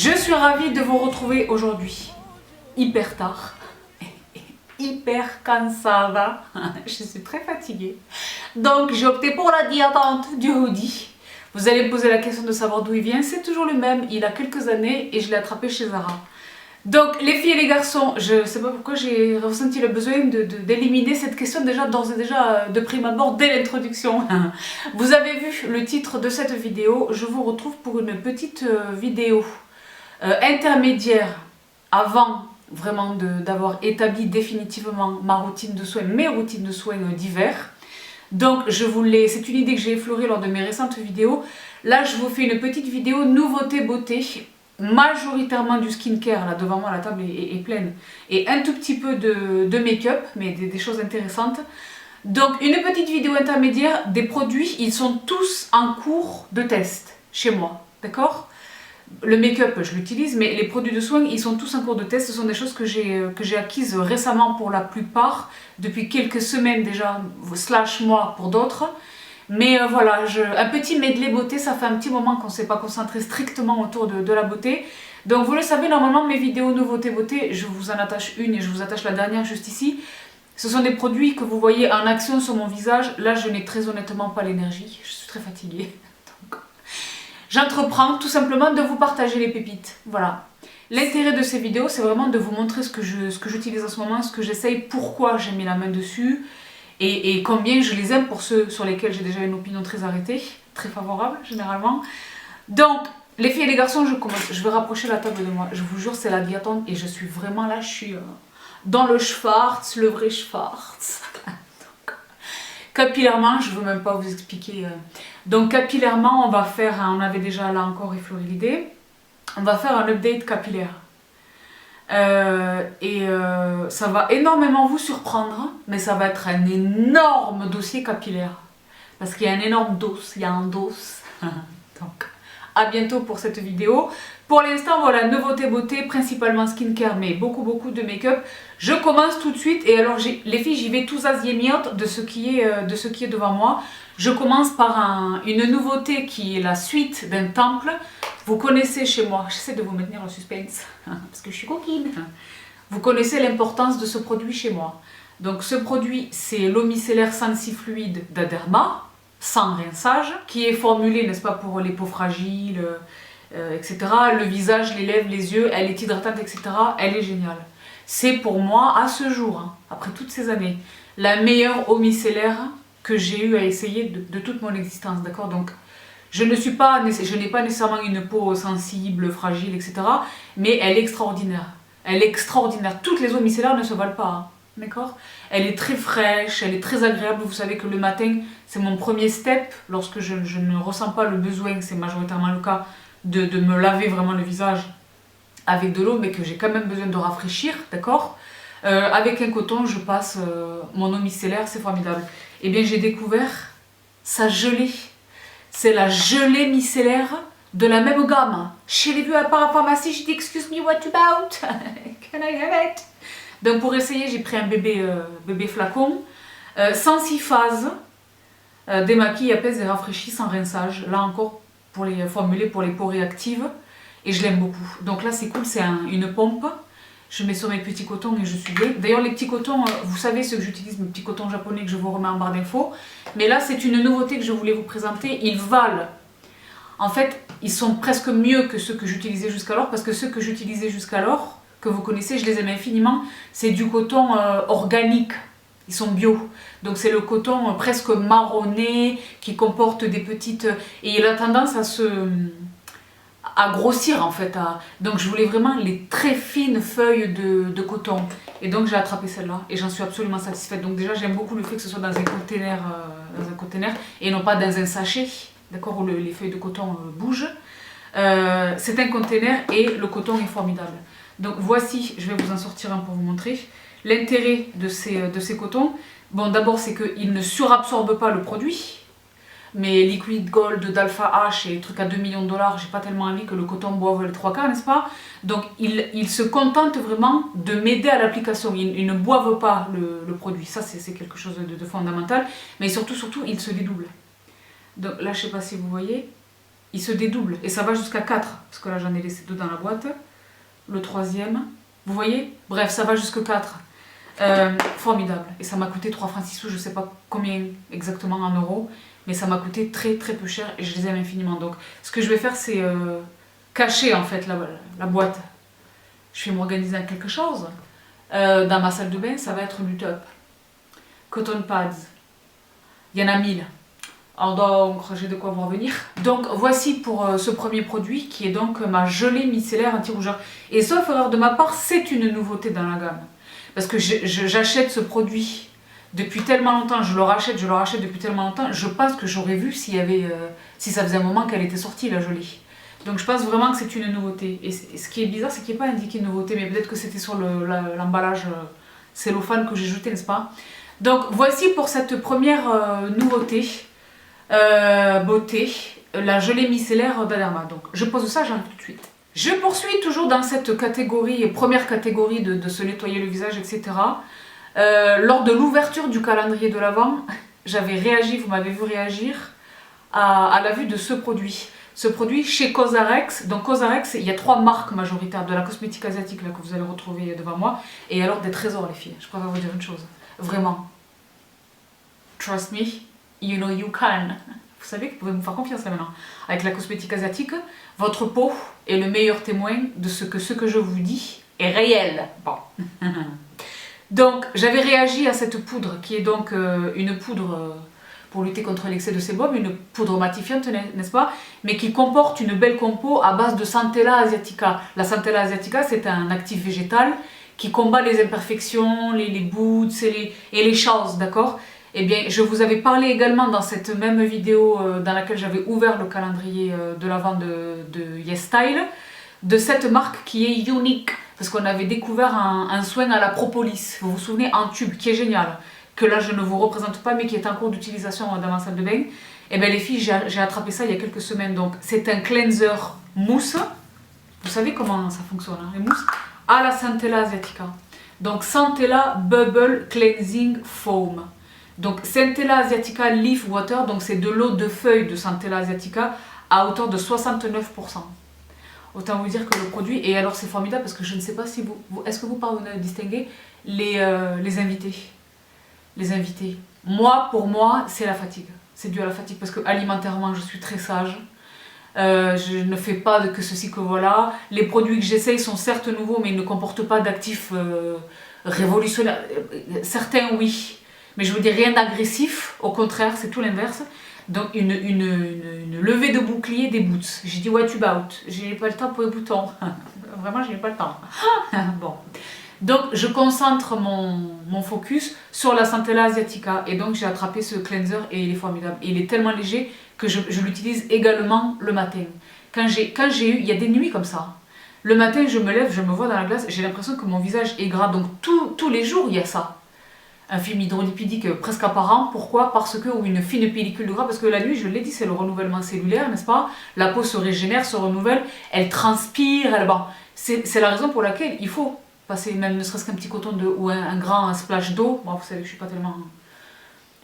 Je suis ravie de vous retrouver aujourd'hui, hyper tard, hyper cansada, je suis très fatiguée. Donc j'ai opté pour la diattente du hoodie. Vous allez me poser la question de savoir d'où il vient, c'est toujours le même, il a quelques années et je l'ai attrapé chez Zara. Donc les filles et les garçons, je ne sais pas pourquoi j'ai ressenti le besoin d'éliminer cette question d'ores et déjà de prime abord dès l'introduction. Vous avez vu le titre de cette vidéo, je vous retrouve pour une petite vidéo intermédiaire avant vraiment d'avoir établi définitivement ma routine de soins, mes routines de soins d'hiver. Donc c'est une idée que j'ai effleurée lors de mes récentes vidéos. Là je vous fais une petite vidéo nouveauté beauté, majoritairement du skincare. Là devant moi la table est pleine, et un tout petit peu de make-up, mais des choses intéressantes. Donc une petite vidéo intermédiaire, des produits, ils sont tous en cours de test chez moi, d'accord? Le make-up je l'utilise, mais les produits de soins ils sont tous en cours de test. Ce sont des choses que j'ai acquises récemment pour la plupart, depuis quelques semaines déjà, slash mois pour d'autres. Mais voilà, un petit medley beauté, ça fait un petit moment qu'on ne s'est pas concentré strictement autour de la beauté. Donc vous le savez, normalement mes vidéos nouveautés beauté, je vous en attache une et je vous attache la dernière juste ici. Ce sont des produits que vous voyez en action sur mon visage. Là je n'ai très honnêtement pas l'énergie, je suis très fatiguée. Donc j'entreprends tout simplement de vous partager les pépites, voilà. L'intérêt de ces vidéos, c'est vraiment de vous montrer ce que j'utilise en ce moment, ce que j'essaye, pourquoi j'ai mis la main dessus, et combien je les aime pour ceux sur lesquels j'ai déjà une opinion très arrêtée, très favorable généralement. Donc, les filles et les garçons, je commence. Je vais rapprocher la table de moi. Je vous jure, c'est la diattente et je suis vraiment là, je suis dans le schwarz, le vrai schwarz. Donc, capillairement, je ne veux même pas vous expliquer. Donc capillairement, on va faire, on avait déjà là encore effleuré l'idée, on va faire un update capillaire. Ça va énormément vous surprendre, mais ça va être un énorme dossier capillaire. Parce qu'il y a un énorme dos, il y a un dos. Donc, à bientôt pour cette vidéo. Pour l'instant, voilà, nouveauté beauté, principalement skincare, mais beaucoup de make-up. Je commence tout de suite, et alors les filles, j'y vais tous aziémiotes de ce qui est devant moi. Je commence par une nouveauté qui est la suite d'un temple. Vous connaissez chez moi, j'essaie de vous maintenir le suspense, parce que je suis coquine. Vous connaissez l'importance de ce produit chez moi. Donc ce produit, c'est l'eau micellaire Sensifluide d'Aderma, sans rinçage, qui est formulée, n'est-ce pas, pour les peaux fragiles, etc. Le visage, les lèvres, les yeux, elle est hydratante, etc. Elle est géniale. C'est pour moi, à ce jour, après toutes ces années, la meilleure eau micellaire que j'ai eu à essayer de toute mon existence, d'accord? Donc, je n'ai pas nécessairement une peau sensible, fragile, etc. Mais elle est extraordinaire. Elle est extraordinaire. Toutes les eaux micellaires ne se valent pas, d'accord? Elle est très fraîche, elle est très agréable. Vous savez que le matin, c'est mon premier step. Lorsque je ne ressens pas le besoin, c'est majoritairement le cas, de me laver vraiment le visage avec de l'eau, mais que j'ai quand même besoin de rafraîchir, d'accord? Avec un coton, je passe mon eau micellaire, c'est formidable. Eh bien, j'ai découvert sa gelée. C'est la gelée micellaire de la même gamme. Je l'ai vue à parapharmacie, j'ai dit excuse me, what about? Can I have it? Donc pour essayer, j'ai pris un bébé flacon, sans 6 phases, démaquille, apaise et rafraîchit sans rinçage. Là encore, pour les formuler pour les peaux réactives, et je l'aime beaucoup. Donc là c'est cool, c'est une pompe. Je mets sur mes petits cotons et je suis bien. D'ailleurs les petits cotons, vous savez ce que j'utilise, mes petits cotons japonais que je vous remets en barre d'infos. Mais là c'est une nouveauté que je voulais vous présenter. Ils valent, en fait, ils sont presque mieux que ceux que j'utilisais jusqu'alors. Parce que ceux que j'utilisais jusqu'alors, que vous connaissez, je les aime infiniment. C'est du coton organique. Ils sont bio. Donc c'est le coton presque marronné qui comporte des petites... Et il a tendance à grossir en fait. Donc je voulais vraiment les très fines feuilles de coton. Et donc j'ai attrapé celle-là et j'en suis absolument satisfaite. Donc déjà j'aime beaucoup le fait que ce soit dans un container, et non pas dans un sachet, d'accord, où les feuilles de coton bougent. C'est un container et le coton est formidable. Donc voici, je vais vous en sortir un pour vous montrer. L'intérêt de ces cotons, bon d'abord c'est qu'ils ne surabsorbent pas le produit. Mais Liquid Gold d'Alpha H et les trucs à 2 millions de dollars, j'ai pas tellement envie que le coton boive les 3 quarts, n'est-ce pas? Donc ils se contentent vraiment de m'aider à l'application. Ils ne boivent pas le produit. Ça c'est quelque chose de fondamental. Mais surtout, ils se dédoublent. Donc là, je sais pas si vous voyez. il se dédouble et ça va jusqu'à 4, parce que là j'en ai laissé 2 dans la boîte. Le troisième, vous voyez? Bref, ça va jusqu'à 4. Formidable. Et ça m'a coûté 3 francs 6 sous, je sais pas combien exactement en euros, mais ça m'a coûté très très peu cher et je les aime infiniment. Donc ce que je vais faire, c'est cacher en fait la boîte. Je vais m'organiser à quelque chose. Dans ma salle de bain, ça va être du top. Cotton pads. Il y en a 1000. Alors donc, j'ai de quoi vous revenir. Donc voici pour ce premier produit qui est donc ma gelée micellaire anti-rougeur. Et sauf erreur de ma part, c'est une nouveauté dans la gamme. Parce que j'achète ce produit depuis tellement longtemps, je le rachète depuis tellement longtemps, je pense que j'aurais vu s'il y avait, si ça faisait un moment qu'elle était sortie, la gelée. Donc je pense vraiment que c'est une nouveauté. Et ce qui est bizarre, c'est qu'il n'y a pas indiqué nouveauté, mais peut-être que c'était sur l'emballage cellophane que j'ai jeté, n'est-ce pas? Donc voici pour cette première nouveauté, beauté, la gelée micellaire d'Aderma. Donc je pose ça, j'arrive tout de suite. Je poursuis toujours dans cette catégorie, première catégorie de se nettoyer le visage, etc. Lors de l'ouverture du calendrier de l'Avent, j'avais réagi, vous m'avez vu réagir, à la vue de ce produit. Ce produit chez Cosrx. Donc Cosrx, il y a 3 marques majoritaires de la cosmétique asiatique là, que vous allez retrouver devant moi. Et alors des trésors les filles, je préfère vous dire une chose. Vraiment. Trust me, you know you can. Vous savez que vous pouvez me faire confiance là maintenant. Avec la cosmétique asiatique, votre peau est le meilleur témoin de ce que je vous dis est réel. Bon. Donc, j'avais réagi à cette poudre, qui est donc une poudre pour lutter contre l'excès de sébum, une poudre matifiante, n'est-ce pas? Mais qui comporte une belle compo à base de Centella asiatica. La Centella asiatica, c'est un actif végétal qui combat les imperfections, les bouts et les choses, d'accord? Eh bien, je vous avais parlé également dans cette même vidéo dans laquelle j'avais ouvert le calendrier de l'Avent de YesStyle, de cette marque qui est unique, parce qu'on avait découvert un soin à la propolis, vous vous souvenez, en tube, qui est génial, que là je ne vous représente pas, mais qui est en cours d'utilisation dans ma salle de bain. Et bien les filles, j'ai attrapé ça il y a quelques semaines, donc c'est un cleanser mousse, vous savez comment ça fonctionne, hein, les mousses, à la Centella asiatica. Donc Centella Bubble Cleansing Foam. Donc Centella asiatica Leaf Water, donc c'est de l'eau de feuille de Centella asiatica à hauteur de 69%. Autant vous dire que le produit, et alors c'est formidable parce que je ne sais pas si est-ce que vous parvenez à distinguer les invités. Les invités. Moi, pour moi, c'est la fatigue. C'est dû à la fatigue parce que alimentairement, je suis très sage. Je ne fais pas que ceci que voilà. Les produits que j'essaye sont certes nouveaux, mais ils ne comportent pas d'actifs révolutionnaires. Certains, oui. Mais je vous dis rien d'agressif, au contraire, c'est tout l'inverse. Donc une levée de bouclier des boots. J'ai dit what about? J'ai pas le temps pour les boutons. Vraiment, j'ai pas le temps. Bon. Donc je concentre mon focus sur la Centella asiatica. Et donc j'ai attrapé ce cleanser et il est formidable. Et il est tellement léger que je l'utilise également le matin. Quand j'ai eu, il y a des nuits comme ça. Le matin, je me lève, je me vois dans la glace, j'ai l'impression que mon visage est gras. Donc tous les jours, il y a ça. Un film hydrolipidique presque apparent. Pourquoi? Parce que, ou une fine pellicule de gras, parce que la nuit, je l'ai dit, c'est le renouvellement cellulaire, n'est-ce pas? La peau se régénère, se renouvelle, elle transpire, bon, c'est la raison pour laquelle il faut passer même ne serait-ce qu'un petit coton ou un grand splash d'eau. Bon, vous savez que je suis pas tellement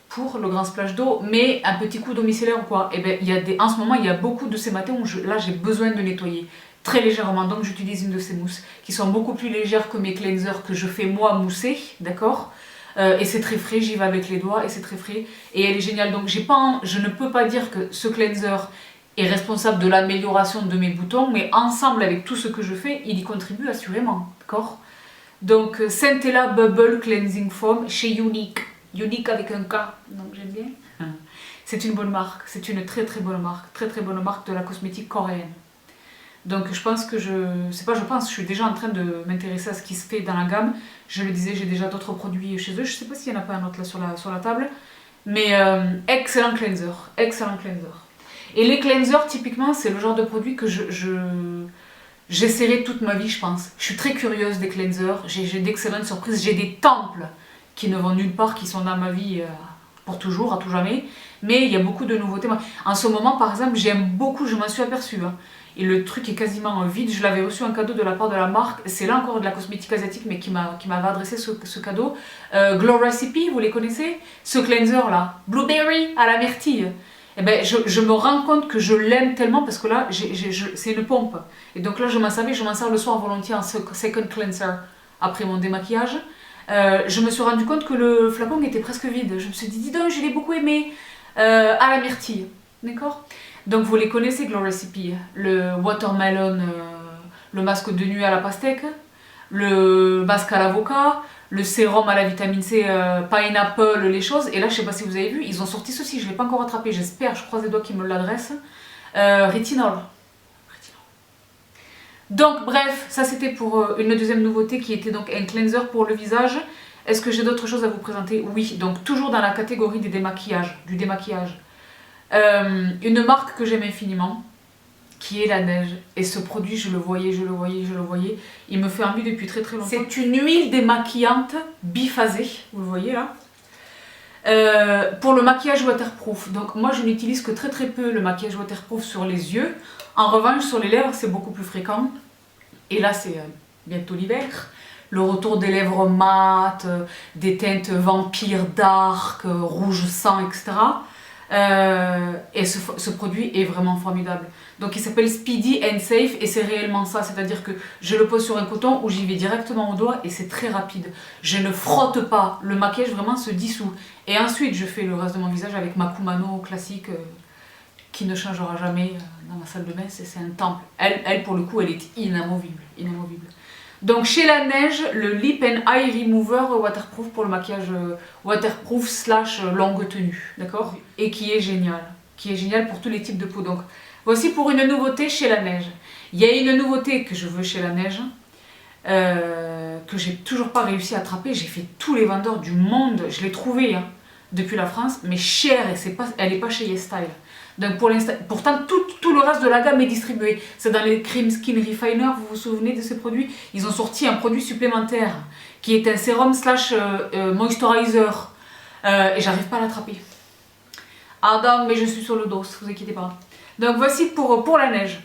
pour le grand splash d'eau, mais un petit coup d'eau micellaire ou quoi. Et bien, en ce moment, il y a beaucoup de ces matins où là, j'ai besoin de nettoyer très légèrement, donc j'utilise une de ces mousses qui sont beaucoup plus légères que mes cleansers que je fais moi mousser, d'accord? Et c'est très frais, j'y vais avec les doigts et c'est très frais et elle est géniale. Donc je ne peux pas dire que ce cleanser est responsable de l'amélioration de mes boutons, mais ensemble avec tout ce que je fais, il y contribue assurément, d'accord? Donc Centella Bubble Cleansing Foam chez Unique, Unique avec un K, donc j'aime bien. C'est une bonne marque, c'est une très très bonne marque de la cosmétique coréenne. Donc je pense que je suis déjà en train de m'intéresser à ce qui se fait dans la gamme. Je le disais, j'ai déjà d'autres produits chez eux. Je ne sais pas s'il n'y en a pas un autre là sur la table. Mais excellent cleanser, excellent cleanser. Et les cleansers, typiquement, c'est le genre de produit que j'essaierai toute ma vie, je pense. Je suis très curieuse des cleansers, j'ai d'excellentes surprises. J'ai des temples qui ne vont nulle part, qui sont dans ma vie pour toujours, à tout jamais. Mais il y a beaucoup de nouveautés. En ce moment, par exemple, j'aime beaucoup, je m'en suis aperçue, hein. Et le truc est quasiment vide. Je l'avais reçu un cadeau de la part de la marque. C'est là encore de la cosmétique asiatique, mais qui m'avait adressé ce cadeau. Glow Recipe, vous les connaissez? Ce cleanser là, Blueberry à la myrtille. Et ben, je me rends compte que je l'aime tellement parce que là, c'est une pompe. Et donc là, je m'en sers le soir volontiers en second cleanser après mon démaquillage. Je me suis rendu compte que le flacon était presque vide. Je me suis dit, dis donc, je l'ai beaucoup aimé. À la myrtille, d'accord? Donc vous les connaissez, Glow Recipe, le watermelon, le masque de nuit à la pastèque, le masque à l'avocat, le sérum à la vitamine C, pineapple, les choses. Et là, je sais pas si vous avez vu, ils ont sorti ceci, je l'ai pas encore attrapé, j'espère, je croise les doigts qu'ils me l'adressent. Rétinol. Donc bref, ça c'était pour une deuxième nouveauté qui était donc un cleanser pour le visage. Est-ce que j'ai d'autres choses à vous présenter? Oui, donc toujours dans la catégorie du démaquillage. Une marque que j'aime infiniment, qui est la neige. Et ce produit, je le voyais. Il me fait envie depuis très longtemps. C'est une huile démaquillante biphasée, vous le voyez là. Pour le maquillage waterproof. Donc moi je n'utilise que très peu le maquillage waterproof sur les yeux. En revanche sur les lèvres c'est beaucoup plus fréquent. Et là c'est bientôt l'hiver. Le retour des lèvres mates, des teintes vampires dark, rouge sang, etc. Et ce produit est vraiment formidable. Donc il s'appelle Speedy and Safe et c'est réellement ça, c'est-à-dire que je le pose sur un coton où j'y vais directement au doigt et c'est très rapide. Je ne frotte pas, le maquillage vraiment se dissout. Et ensuite je fais le reste de mon visage avec ma Kumano classique qui ne changera jamais dans ma salle de bain, c'est un temple. Elle pour le coup elle est inamovible. Donc chez La Neige, le Lip and Eye Remover waterproof pour le maquillage waterproof / longue tenue, d'accord? Et qui est génial pour tous les types de peau. Donc voici pour une nouveauté chez La Neige. Il y a une nouveauté que je veux chez La Neige, que j'ai toujours pas réussi à attraper. J'ai fait tous les vendeurs du monde, je l'ai trouvé depuis la France, mais chère et elle n'est pas chez YesStyle. Donc pourtant tout le reste de la gamme est distribué. C'est dans les Cream Skin Refiner, vous vous souvenez de ces produits? Ils ont sorti un produit supplémentaire qui est un sérum / moisturizer et j'arrive pas à l'attraper. Ah non, mais je suis sur le dos, vous inquiétez pas. Donc voici pour La Neige.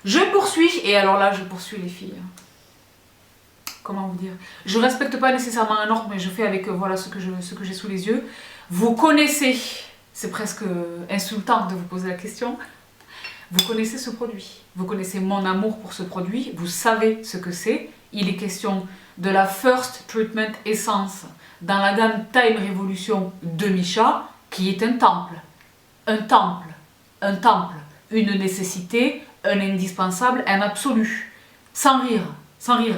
Je poursuis, et alors là je poursuis les filles. Comment vous dire? Je respecte pas nécessairement un ordre, mais je fais avec voilà ce que j'ai sous les yeux. Vous connaissez... C'est presque insultant de vous poser la question. Vous connaissez ce produit. Vous connaissez mon amour pour ce produit. Vous savez ce que c'est. Il est question de la First Treatment Essence dans la gamme Time Revolution de Missha, qui est un temple. Une nécessité, un indispensable, un absolu. Sans rire.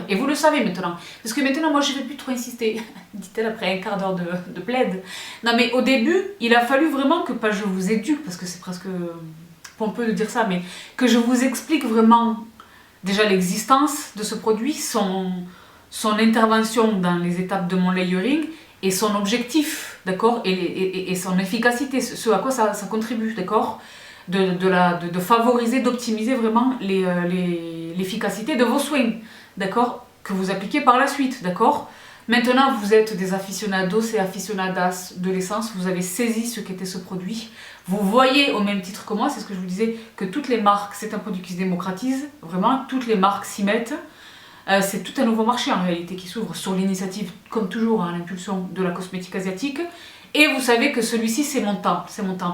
Et vous le savez maintenant. Parce que maintenant, moi, je ne vais plus trop insister. Dit-elle après un quart d'heure de plaid. Non, mais au début, il a fallu vraiment que, pas je vous éduque, parce que c'est presque pompeux de dire ça, mais que je vous explique vraiment déjà l'existence de ce produit, son intervention dans les étapes de mon layering et son objectif, d'accord, et son efficacité, ce à quoi ça contribue, d'accord, de favoriser, d'optimiser vraiment l'efficacité de vos soins, d'accord, que vous appliquez par la suite, d'accord. Maintenant, vous êtes des aficionados et aficionadas de l'essence, vous avez saisi ce qu'était ce produit. Vous voyez au même titre que moi, c'est ce que je vous disais, que toutes les marques, c'est un produit qui se démocratise, vraiment, toutes les marques s'y mettent. C'est tout un nouveau marché en réalité qui s'ouvre sur l'initiative, comme toujours, à l'impulsion de la cosmétique asiatique. Et vous savez que celui-ci, c'est mon temple.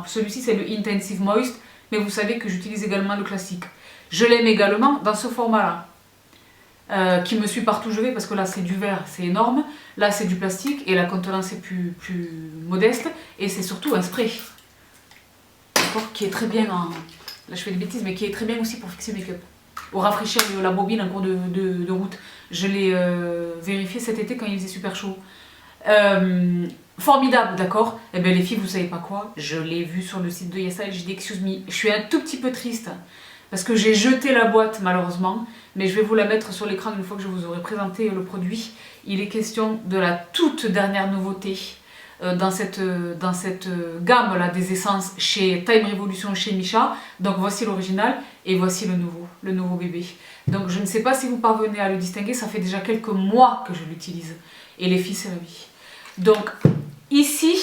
Celui-ci, c'est le Intensive Moist, mais vous savez que j'utilise également le classique. Je l'aime également dans ce format-là. Qui me suit partout où je vais parce que là c'est du verre, c'est énorme, là c'est du plastique et la contenance est plus modeste et c'est surtout un spray, d'accord, qui est très bien là je fais des bêtises mais qui est très bien aussi pour fixer make-up ou rafraîchir la bobine en cours de route. Je l'ai vérifié cet été quand il faisait super chaud. Formidable, d'accord. Et bien les filles, vous savez pas quoi, je l'ai vu sur le site de YesStyle, j'ai dit excuse me, je suis un tout petit peu triste parce que j'ai jeté la boîte malheureusement, mais je vais vous la mettre sur l'écran une fois que je vous aurai présenté le produit. Il est question de la toute dernière nouveauté dans cette gamme là des essences chez Time Revolution, chez Missha. Donc voici l'original et voici le nouveau bébé. Donc je ne sais pas si vous parvenez à le distinguer, ça fait déjà quelques mois que je l'utilise. Et les filles, c'est la vie. Donc ici,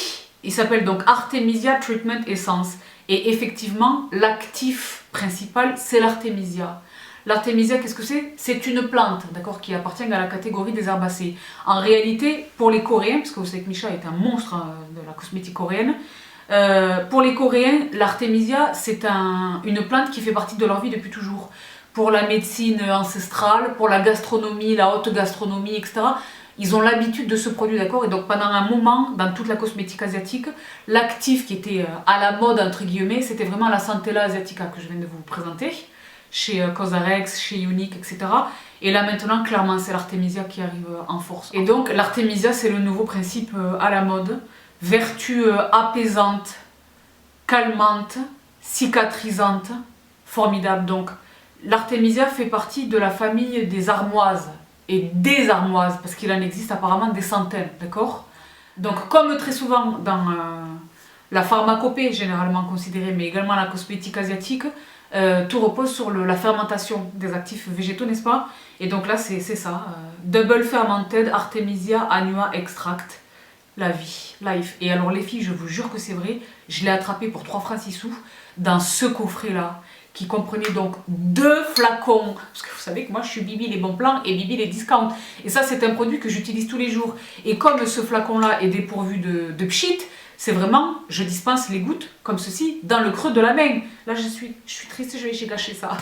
il s'appelle donc Artemisia Treatment Essence. Et effectivement, l'actif principal, c'est l'artémisia. L'artémisia, qu'est-ce que c'est? C'est une plante, d'accord, qui appartient à la catégorie des herbacées. En réalité, pour les Coréens, parce que vous savez que Missha est un monstre de la cosmétique coréenne, Pour les Coréens, l'artémisia, c'est une plante qui fait partie de leur vie depuis toujours. Pour la médecine ancestrale, pour la gastronomie, la haute gastronomie, etc. Ils ont l'habitude de ce produit, d'accord? Et donc pendant un moment, dans toute la cosmétique asiatique, l'actif qui était à la mode, entre guillemets, c'était vraiment la Centella asiatica que je viens de vous présenter, chez Cosrx, chez Unique, etc. Et là maintenant, clairement, c'est l'artémisia qui arrive en force. Et donc l'artémisia, c'est le nouveau principe à la mode. Vertu apaisante, calmante, cicatrisante, formidable. Donc l'artémisia fait partie de la famille des armoises. Et des armoises, parce qu'il en existe apparemment des centaines, d'accord? Donc comme très souvent dans la pharmacopée généralement considérée, mais également la cosmétique asiatique, tout repose sur la fermentation des actifs végétaux, n'est-ce pas? Et donc là c'est ça, Double Fermented Artemisia Annua Extract, la vie, life. Et alors les filles, je vous jure que c'est vrai, je l'ai attrapé pour 3 francs 6 sous dans ce coffret-là, qui comprenait donc 2 flacons, parce que vous savez que moi je suis Bibi les bons plans et Bibi les discounts, et ça c'est un produit que j'utilise tous les jours, et comme ce flacon là est dépourvu de pchit, c'est vraiment, je dispense les gouttes comme ceci dans le creux de la main. Là je suis triste, j'ai gâché ça.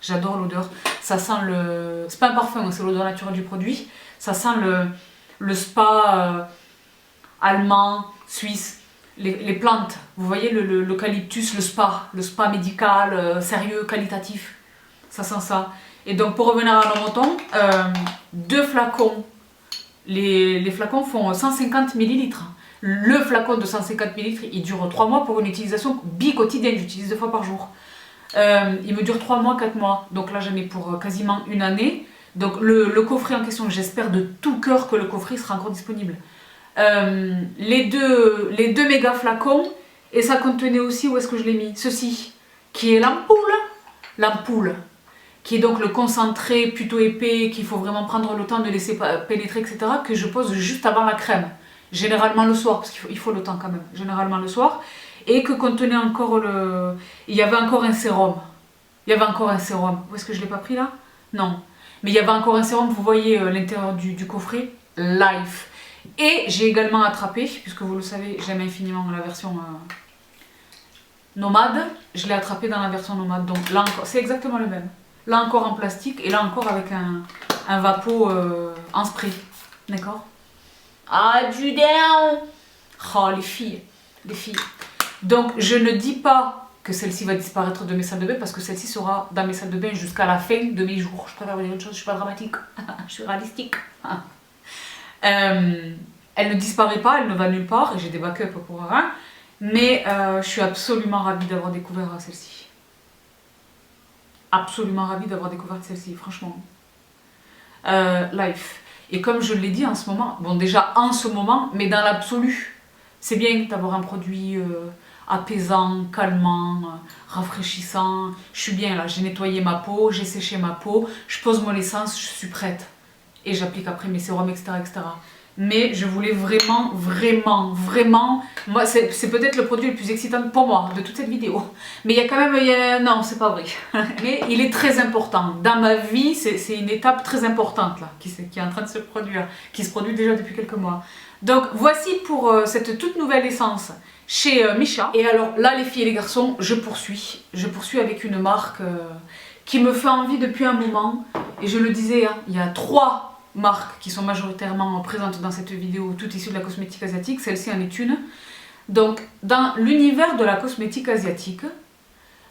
J'adore l'odeur, ça sent le... c'est pas un parfum, c'est l'odeur naturelle du produit, ça sent le spa allemand, suisse. Les plantes, vous voyez l'eucalyptus, le spa médical, sérieux, qualitatif, ça sent ça. Et donc pour revenir à nos moutons, 2 flacons, les flacons font 150 ml. Le flacon de 150 ml, il dure 3 mois pour une utilisation bi-quotidienne, j'utilise 2 fois par jour. Il me dure 3 mois, 4 mois, donc là j'en ai pour quasiment une année. Donc le coffret en question, j'espère de tout cœur que le coffret sera encore disponible. Les deux méga flacons, et ça contenait aussi, où est-ce que je l'ai mis? Ceci, qui est l'ampoule, qui est donc le concentré plutôt épais, qu'il faut vraiment prendre le temps de laisser pénétrer, etc., que je pose juste avant la crème, généralement le soir, parce qu'il faut le temps quand même, généralement le soir, et que contenait encore il y avait encore un sérum, où est-ce que je l'ai pas pris là? Non, mais il y avait encore un sérum, vous voyez l'intérieur du coffret, Life. Et j'ai également attrapé, puisque vous le savez, j'aime infiniment la version nomade, je l'ai attrapé dans la version nomade, donc là encore, c'est exactement le même. Là encore en plastique, et là encore avec un vapeau en spray, d'accord? Ah, du down! Oh, les filles. Donc je ne dis pas que celle-ci va disparaître de mes salles de bain, parce que celle-ci sera dans mes salles de bain jusqu'à la fin de mes jours. Je préfère vous dire une chose, je suis pas dramatique, je suis réalistique. Elle ne disparaît pas, elle ne va nulle part, et j'ai des backups pour rien, mais je suis absolument ravie d'avoir découvert celle-ci. Absolument ravie d'avoir découvert celle-ci, franchement. Life. Et comme je l'ai dit en ce moment, bon déjà en ce moment, mais dans l'absolu, c'est bien d'avoir un produit apaisant, calmant, rafraîchissant. Je suis bien là, j'ai nettoyé ma peau, j'ai séché ma peau, je pose mon essence, je suis prête. Et j'applique après mes sérums, etc., etc. Mais je voulais vraiment, moi c'est peut-être le produit le plus excitant pour moi de toute cette vidéo. Mais il y a quand même, non c'est pas vrai. Mais il est très important. Dans ma vie, c'est une étape très importante là, qui est en train de se produire, qui se produit déjà depuis quelques mois. Donc voici pour cette toute nouvelle essence chez Missha. Et alors là les filles et les garçons, je poursuis avec une marque qui me fait envie depuis un moment. Et je le disais, hein, il y a 3 marques qui sont majoritairement présentes dans cette vidéo, toutes issues de la cosmétique asiatique, celle-ci en est une. Donc dans l'univers de la cosmétique asiatique,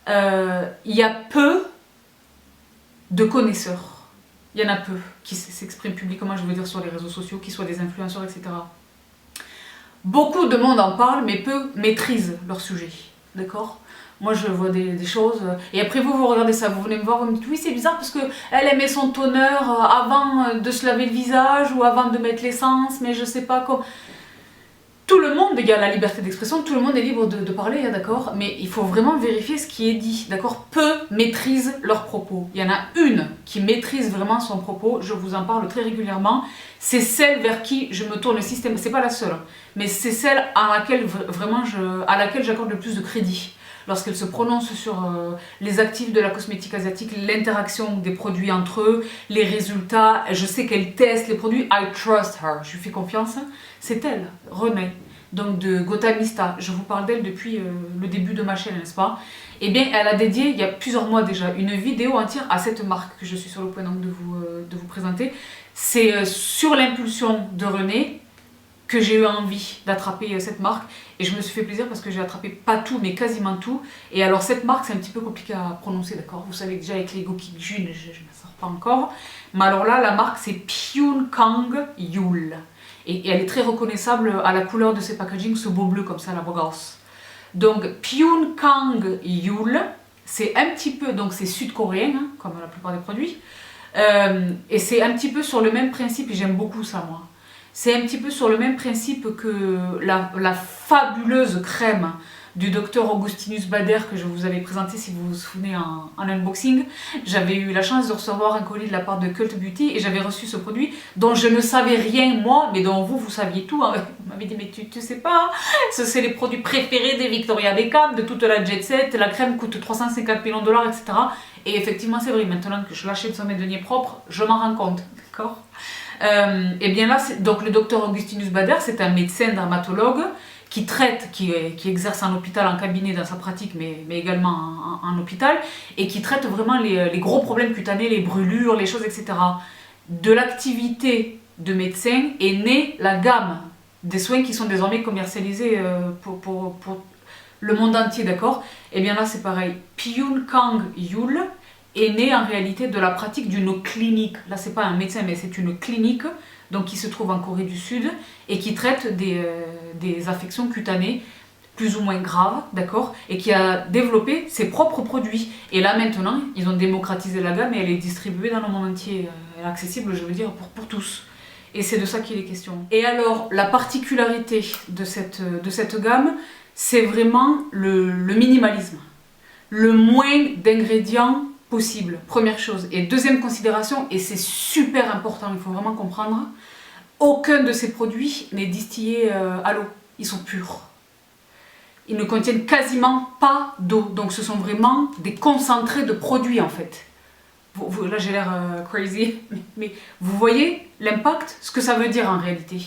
il y a peu de connaisseurs, il y en a peu qui s'expriment publiquement, je veux dire sur les réseaux sociaux, qui soient des influenceurs, etc. Beaucoup de monde en parle, mais peu maîtrisent leur sujet, d'accord? Moi je vois des choses, et après vous regardez ça, vous venez me voir, vous me dites oui c'est bizarre parce qu'elle met son toner avant de se laver le visage ou avant de mettre l'essence, mais je sais pas comment. Tout le monde, il y a la liberté d'expression, tout le monde est libre de parler, d'accord? Mais il faut vraiment vérifier ce qui est dit, d'accord? Peu maîtrisent leurs propos. Il y en a une qui maîtrise vraiment son propos, je vous en parle très régulièrement, c'est celle vers qui je me tourne le système, c'est pas la seule, mais c'est celle à laquelle vraiment j'accorde le plus de crédit. Lorsqu'elle se prononce sur les actifs de la cosmétique asiatique, l'interaction des produits entre eux, les résultats, je sais qu'elle teste les produits, I trust her, je lui fais confiance, c'est elle, Renée. donc de Gotamista. Je vous parle d'elle depuis le début de ma chaîne, n'est-ce pas? Eh bien, elle a dédié, il y a plusieurs mois déjà, une vidéo entière à cette marque que je suis sur le point donc de vous présenter. C'est sur l'impulsion de René que j'ai eu envie d'attraper cette marque. Et je me suis fait plaisir parce que j'ai attrapé pas tout, mais quasiment tout. Et alors cette marque, c'est un petit peu compliqué à prononcer, d'accord? Vous savez déjà avec les Gokijun, je ne sors pas encore. Mais alors là, la marque, c'est Pyeongkang Yul. Et elle est très reconnaissable à la couleur de ses packaging, ce beau bleu comme ça, la bogasse. Donc Pyeongkang Yul, c'est un petit peu, donc c'est sud-coréen, hein, comme la plupart des produits. Et c'est un petit peu sur le même principe, et j'aime beaucoup ça moi. C'est un petit peu sur le même principe que la fabuleuse crème du docteur Augustinus Bader que je vous avais présenté si vous vous souvenez en unboxing. J'avais eu la chance de recevoir un colis de la part de Cult Beauty et j'avais reçu ce produit dont je ne savais rien moi, mais dont vous saviez tout. Hein. Vous m'avez dit mais tu sais pas, c'est les produits préférés des Victoria Beckham, de toute la jet set, la crème coûte 350 millions de dollars, etc. Et effectivement c'est vrai, maintenant que je l'achète sur mes deniers propres, je m'en rends compte, d'accord? Et bien là, donc le docteur Augustinus Bader, c'est un médecin dermatologue qui traite, qui exerce en hôpital, en cabinet dans sa pratique, mais également en hôpital, et qui traite vraiment les gros problèmes cutanés, les brûlures, les choses, etc. De l'activité de médecin est née la gamme des soins qui sont désormais commercialisés pour le monde entier, d'accord? Et bien là, c'est pareil. Pyeongkang Yul est né en réalité de la pratique d'une clinique. Là, c'est pas un médecin, mais c'est une clinique donc, qui se trouve en Corée du Sud et qui traite des affections cutanées plus ou moins graves, d'accord, et qui a développé ses propres produits. Et là, maintenant, ils ont démocratisé la gamme et elle est distribuée dans le monde entier. Elle est accessible, je veux dire, pour tous. Et c'est de ça qu'il est question. Et alors, la particularité de cette gamme, c'est vraiment le minimalisme. Le moins d'ingrédients possible, première chose. Et deuxième considération, et c'est super important, il faut vraiment comprendre, aucun de ces produits n'est distillé à l'eau. Ils sont purs. Ils ne contiennent quasiment pas d'eau. Donc ce sont vraiment des concentrés de produits en fait. Là j'ai l'air crazy, mais vous voyez l'impact, ce que ça veut dire en réalité.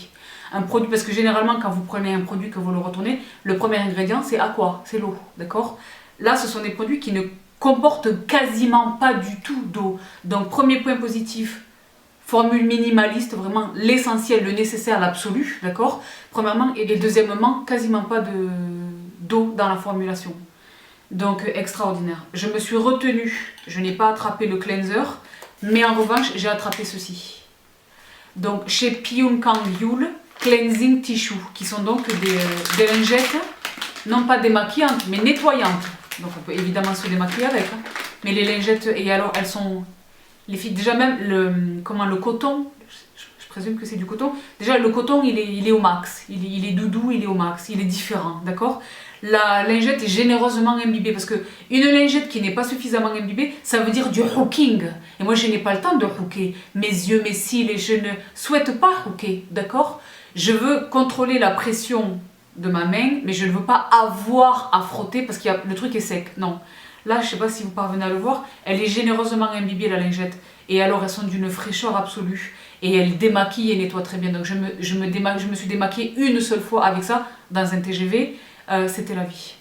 Un produit, parce que généralement quand vous prenez un produit, que vous le retournez, le premier ingrédient c'est quoi? C'est l'eau, d'accord? Là ce sont des produits qui ne comportent quasiment pas du tout d'eau. Donc premier point positif, formule minimaliste, vraiment l'essentiel, le nécessaire, l'absolu, d'accord? Premièrement, et deuxièmement, quasiment pas d'eau dans la formulation. Donc extraordinaire. Je me suis retenue, je n'ai pas attrapé le cleanser, mais en revanche, j'ai attrapé ceci. Donc chez Pyeongkang Yul, Cleansing Tissue, qui sont donc des lingettes, non pas démaquillantes, mais nettoyantes. Donc on peut évidemment se démaquiller avec, hein. Mais les lingettes, et alors elles sont, les filles, déjà même le coton, je présume que c'est du coton, déjà le coton il est au max, il est doudou, il est au max, il est différent, d'accord? La lingette est généreusement imbibée, parce que une lingette qui n'est pas suffisamment imbibée, ça veut dire du hooking, et moi je n'ai pas le temps de hooker mes yeux, mes cils, et je ne souhaite pas hooker, d'accord? Je veux contrôler la pression de ma main, mais je ne veux pas avoir à frotter parce que le truc est sec. Non. Là, je ne sais pas si vous parvenez à le voir, elle est généreusement imbibée la lingette. Et alors, elles sont d'une fraîcheur absolue. Et elle démaquille et nettoie très bien. Donc, je me suis démaquillée une seule fois avec ça dans un TGV. C'était la vie.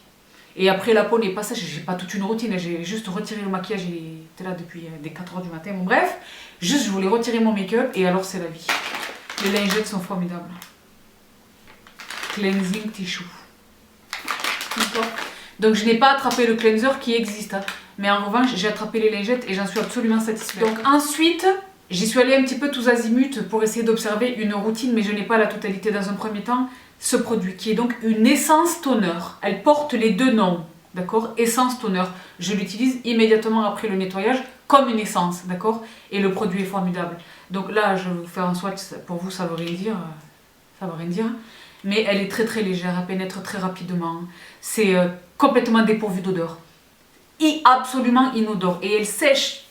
Et après, la peau n'est pas sèche. J'ai pas toute une routine. J'ai juste retiré le maquillage. J'étais là depuis des 4 h du matin. Bon, bref, juste je voulais retirer mon make-up. Et alors, c'est la vie. Les lingettes sont formidables. Cleansing Tissue. Donc je n'ai pas attrapé le cleanser qui existe, hein. Mais en revanche j'ai attrapé les lingettes et j'en suis absolument satisfaite. Donc ensuite j'y suis allée un petit peu tous azimuts pour essayer d'observer une routine, mais je n'ai pas la totalité dans un premier temps. Ce produit qui est donc une essence toner, elle porte les deux noms, d'accord? Essence toner, je l'utilise immédiatement après le nettoyage comme une essence, d'accord? Et le produit est formidable. Donc là je vais vous faire un swatch, pour vous ça veut rien dire, mais elle est très très légère, elle pénètre très rapidement, c'est complètement dépourvu d'odeur, absolument inodore, et elle sèche,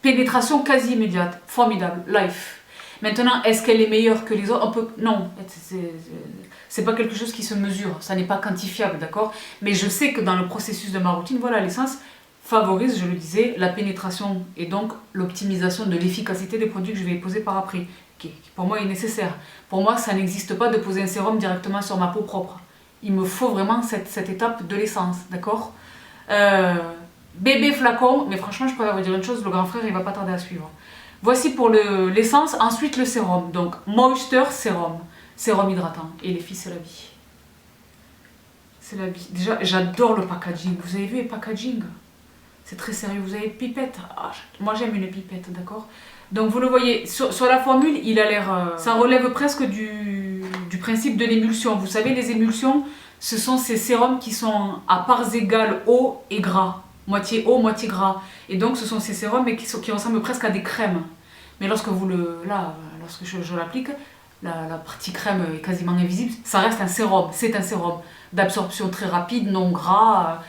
pénétration quasi immédiate, formidable, life. Maintenant, est-ce qu'elle est meilleure que les autres? Non, c'est pas quelque chose qui se mesure, ça n'est pas quantifiable, d'accord? Mais je sais que dans le processus de ma routine, voilà, l'essence favorise, je le disais, la pénétration et donc l'optimisation de l'efficacité des produits que je vais poser par après. qui pour moi est nécessaire. Pour moi, ça n'existe pas de poser un sérum directement sur ma peau propre. Il me faut vraiment cette étape de l'essence, d'accord? Bébé flacon, mais franchement, je préfère vous dire une chose, le grand frère, il va pas tarder à suivre. Voici pour l'essence, ensuite le sérum. Donc, moisture, sérum. Sérum hydratant. Et les filles, c'est la vie. C'est la vie. Déjà, j'adore le packaging. Vous avez vu les packaging? C'est très sérieux. Vous avez une pipette. Ah, moi, j'aime une pipette, d'accord? Donc, vous le voyez, sur la formule, il a l'air... ça relève presque du principe de l'émulsion. Vous savez, les émulsions, ce sont ces sérums qui sont à parts égales eau et gras. Moitié eau, moitié gras. Et donc, ce sont ces sérums mais qui ressemblent presque à des crèmes. Mais lorsque lorsque je l'applique, la partie crème est quasiment invisible. Ça reste un sérum. C'est un sérum d'absorption très rapide, non gras.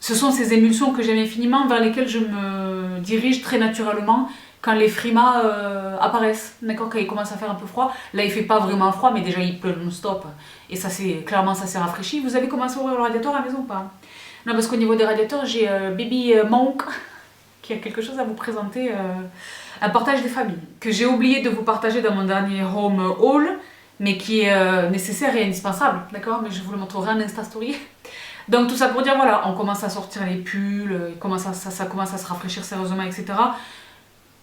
Ce sont ces émulsions que j'aime infiniment, vers lesquelles je me dirige très naturellement quand les frimas apparaissent. D'accord, quand il commence à faire un peu froid. Là, il fait pas vraiment froid, mais déjà, il pleut non-stop. Et ça, clairement, ça s'est rafraîchi. Vous avez commencé à ouvrir le radiateur à la maison ou pas? Non, parce qu'au niveau des radiateurs, j'ai Baby Monk qui a quelque chose à vous présenter, un partage des familles, que j'ai oublié de vous partager dans mon dernier home haul, mais qui est nécessaire et indispensable, d'accord? Mais je vous le montrerai en Insta Story. Donc tout ça pour dire, voilà, on commence à sortir les pulls, ça commence à se rafraîchir sérieusement, etc.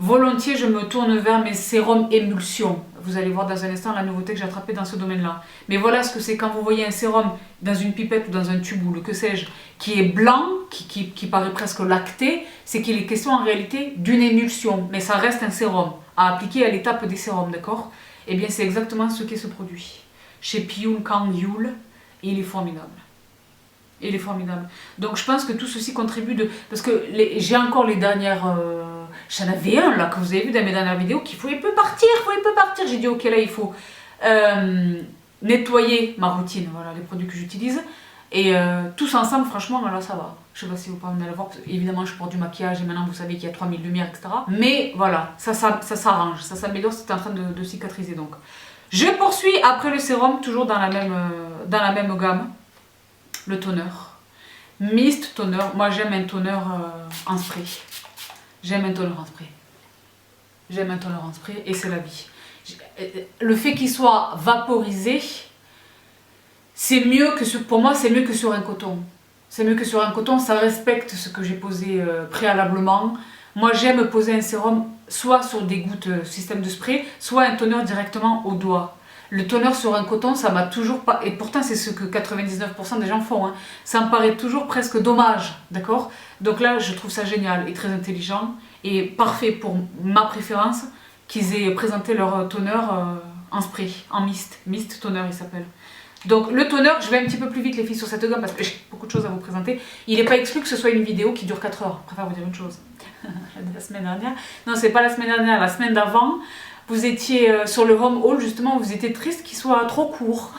Volontiers, je me tourne vers mes sérums émulsion. Vous allez voir dans un instant la nouveauté que j'ai attrapée dans ce domaine-là. Mais voilà ce que c'est quand vous voyez un sérum dans une pipette ou dans un tube ou le que sais-je, qui est blanc, qui paraît presque lacté, c'est qu'il est question en réalité d'une émulsion. Mais ça reste un sérum à appliquer à l'étape des sérums, d'accord? Eh bien, c'est exactement ce qu'est ce produit. Chez Pyul Kang Yul, et il est formidable. Il est formidable. Donc je pense que tout ceci contribue de... Parce que j'ai encore les dernières... J'en avais un là que vous avez vu dans mes dernières vidéos qui il peut partir. J'ai dit ok là il faut nettoyer ma routine, voilà les produits que j'utilise. Et tous ensemble franchement là ça va. Je sais pas si vous pouvez me le voir. Évidemment je porte du maquillage et maintenant vous savez qu'il y a 3000 lumières etc. Mais voilà, ça s'arrange, ça s'améliore, c'est en train de cicatriser donc. Je poursuis après le sérum, toujours dans la même gamme. Le toner. Mist toner. Moi j'aime un toner en spray. J'aime un toner en spray. J'aime un toner en spray et c'est la vie. Le fait qu'il soit vaporisé, c'est mieux que pour moi c'est mieux que sur un coton. C'est mieux que sur un coton, ça respecte ce que j'ai posé préalablement. Moi j'aime poser un sérum soit sur des gouttes système de spray, soit un toner directement au doigt. Le toner sur un coton, ça m'a toujours pas... Et pourtant, c'est ce que 99% des gens font. Hein. Ça me paraît toujours presque dommage, d'accord? Donc là, je trouve ça génial et très intelligent. Et parfait pour ma préférence qu'ils aient présenté leur toner en spray, en mist. Mist toner, il s'appelle. Donc le toner, je vais un petit peu plus vite les filles sur cette gamme parce que j'ai beaucoup de choses à vous présenter. Il n'est pas exclu que ce soit une vidéo qui dure 4 heures. Je préfère vous dire une chose. La semaine dernière. Non, c'est pas la semaine dernière, la semaine d'avant. Vous étiez sur le home haul, justement, vous étiez triste qu'il soit trop court.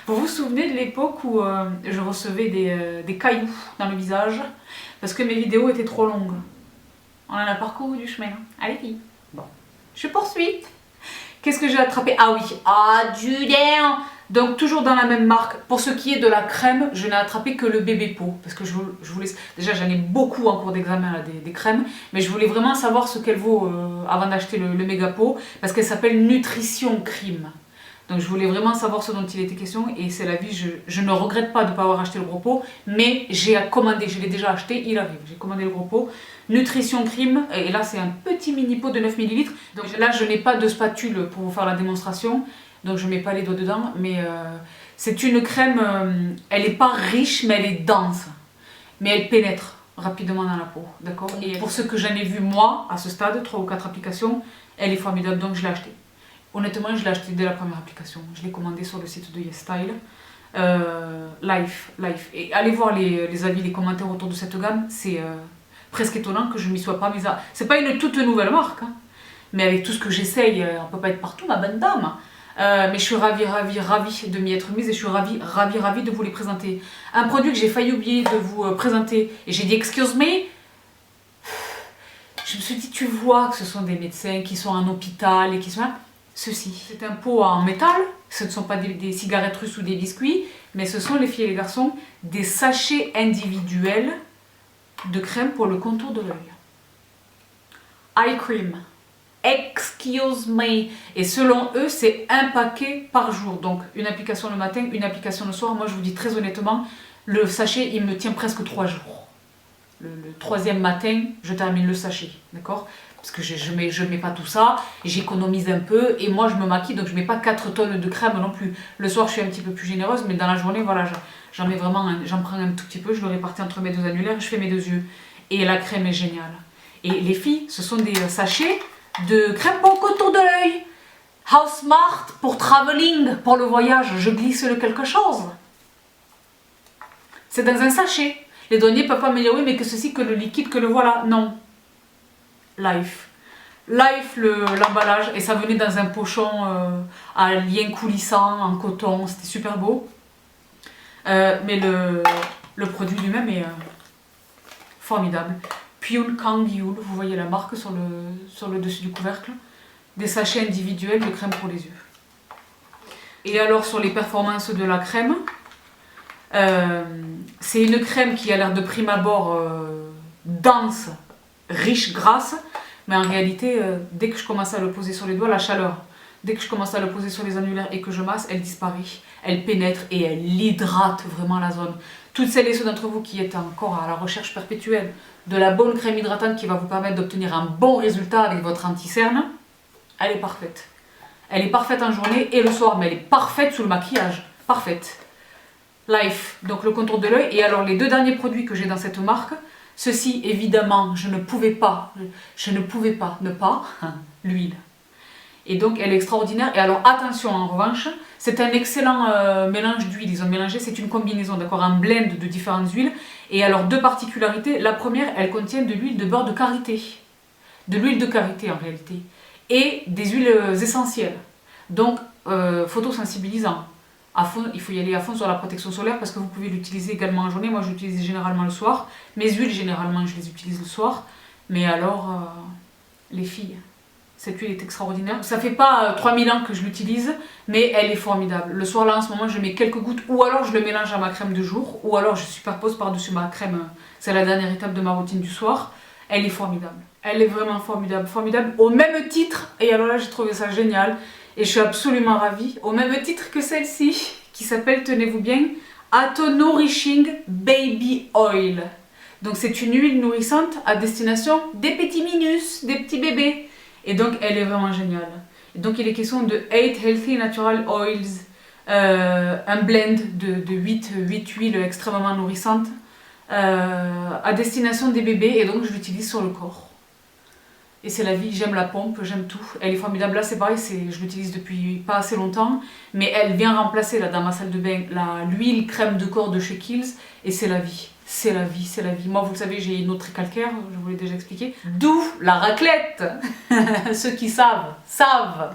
Vous vous souvenez de l'époque où je recevais des cailloux dans le visage parce que mes vidéos étaient trop longues. On en a parcouru du chemin. Allez, filles. Bon, je poursuis. Qu'est-ce que j'ai attrapé? Ah oui, du lait. Donc toujours dans la même marque. Pour ce qui est de la crème, je n'ai attrapé que le bébé pot. Parce que je voulais... Déjà j'en ai beaucoup en cours d'examen des crèmes. Mais je voulais vraiment savoir ce qu'elle vaut avant d'acheter le méga pot. Parce qu'elle s'appelle Nutrition Crime. Donc je voulais vraiment savoir ce dont il était question. Et c'est la vie, je ne regrette pas de ne pas avoir acheté le gros pot. Mais j'ai commandé, je l'ai déjà acheté, il arrive. J'ai commandé le gros pot. Nutrition Crime. Et là c'est un petit mini pot de 9 ml. Donc là je n'ai pas de spatule pour vous faire la démonstration. Donc je ne mets pas les doigts dedans, mais c'est une crème, elle n'est pas riche, mais elle est dense. Mais elle pénètre rapidement dans la peau, d'accord? Et pour ce que j'en ai vu moi, à ce stade, 3 ou 4 applications, elle est formidable, donc je l'ai achetée. Honnêtement, je l'ai achetée dès la première application. Je l'ai commandée sur le site de YesStyle. Life. Et allez voir les avis, les commentaires autour de cette gamme, c'est presque étonnant que je ne m'y sois pas mise à... C'est pas une toute nouvelle marque, hein, mais avec tout ce que j'essaye, on ne peut pas être partout, ma bonne dame. Mais je suis ravie de m'y être mise et je suis ravie de vous les présenter. Un produit que j'ai failli oublier de vous présenter et j'ai dit excuse me. Je me suis dit tu vois que ce sont des médecins qui sont en hôpital et qui sont là. Ceci, c'est un pot en métal, ce ne sont pas des cigarettes russes ou des biscuits, mais ce sont les filles et les garçons des sachets individuels de crème pour le contour de l'œil. Eye cream. Excuse me. Et selon eux, c'est un paquet par jour. Donc une application le matin, une application le soir. Moi, je vous dis très honnêtement, le sachet, il me tient presque 3 jours. Le troisième matin, je termine le sachet, d'accord? Parce que je mets pas tout ça, j'économise un peu et moi je me maquille, donc je mets pas 4 tonnes de crème non plus. Le soir, je suis un petit peu plus généreuse, mais dans la journée, voilà, j'en mets vraiment, j'en prends un tout petit peu, je le répartis entre mes 2 annulaires et je fais mes 2 yeux. Et la crème est géniale. Et les filles, ce sont des sachets de crème pour le contour de l'œil. How smart pour traveling, pour le voyage, je glisse le quelque chose. C'est dans un sachet. Les douaniers ne peuvent pas me dire oui, mais que ceci, que le liquide, que le voilà. Non. Life. Life, l'emballage. Et ça venait dans un pochon à lien coulissant, en coton. C'était super beau. Mais le produit lui-même est formidable. Pure Kang Yul, vous voyez la marque sur le dessus du couvercle. Des sachets individuels de crème pour les yeux. Et alors sur les performances de la crème, c'est une crème qui a l'air de prime abord dense, riche, grasse, mais en réalité, dès que je commence à le poser sur les doigts, la chaleur, dès que je commence à le poser sur les annulaires et que je masse, elle disparaît, elle pénètre et elle hydrate vraiment la zone. Toutes celles et ceux d'entre vous qui êtes encore à la recherche perpétuelle de la bonne crème hydratante qui va vous permettre d'obtenir un bon résultat avec votre anti-cerne, elle est parfaite. Elle est parfaite en journée et le soir, mais elle est parfaite sous le maquillage. Parfaite. Life, donc le contour de l'œil. Et alors les 2 derniers produits que j'ai dans cette marque, ceci évidemment, je ne pouvais pas ne pas, l'huile. Et donc elle est extraordinaire. Et alors attention en revanche, c'est un excellent mélange d'huile. Ils ont mélangé, c'est une combinaison, d'accord, un blend de différentes huiles. Et alors 2 particularités. La première, elle contient de l'huile de beurre de karité. De l'huile de karité en réalité. Et des huiles essentielles. Donc photosensibilisant. À fond, il faut y aller à fond sur la protection solaire parce que vous pouvez l'utiliser également en journée. Moi, je l'utilise généralement le soir. Mes huiles, généralement, je les utilise le soir. Mais alors, les filles, cette huile est extraordinaire. Ça fait pas 3000 ans que je l'utilise, mais elle est formidable. Le soir, là, en ce moment, je mets quelques gouttes ou alors je le mélange à ma crème de jour ou alors je superpose par-dessus ma crème. C'est la dernière étape de ma routine du soir. Elle est formidable. Elle est vraiment formidable. Formidable au même titre. Et alors là, j'ai trouvé ça génial. Et je suis absolument ravie, au même titre que celle-ci, qui s'appelle, tenez-vous bien, Ato Nourishing Baby Oil. Donc c'est une huile nourrissante à destination des petits minus, des petits bébés. Et donc elle est vraiment géniale. Et donc il est question de 8 Healthy Natural Oils, un blend de 8 huiles extrêmement nourrissantes à destination des bébés. Et donc je l'utilise sur le corps. Et c'est la vie, j'aime la pompe, j'aime tout. Elle est formidable. Là, c'est pareil, je l'utilise depuis pas assez longtemps. Mais elle vient remplacer, là, dans ma salle de bain, l'huile crème de corps de chez Kiehl's. Et c'est la vie. C'est la vie, c'est la vie. Moi, vous le savez, j'ai une eau très calcaire, je vous l'ai déjà expliqué. D'où la raclette. Ceux qui savent, savent.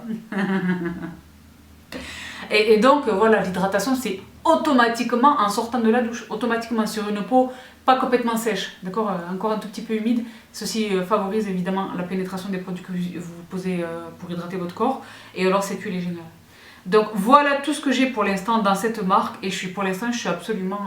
Et donc, voilà, l'hydratation, c'est automatiquement en sortant de la douche. Automatiquement sur une peau pas complètement sèche, d'accord, encore un tout petit peu humide. Ceci favorise évidemment la pénétration des produits que vous posez pour hydrater votre corps. Et alors cette huile est géniale. Donc voilà tout ce que j'ai pour l'instant dans cette marque. Et pour l'instant je suis absolument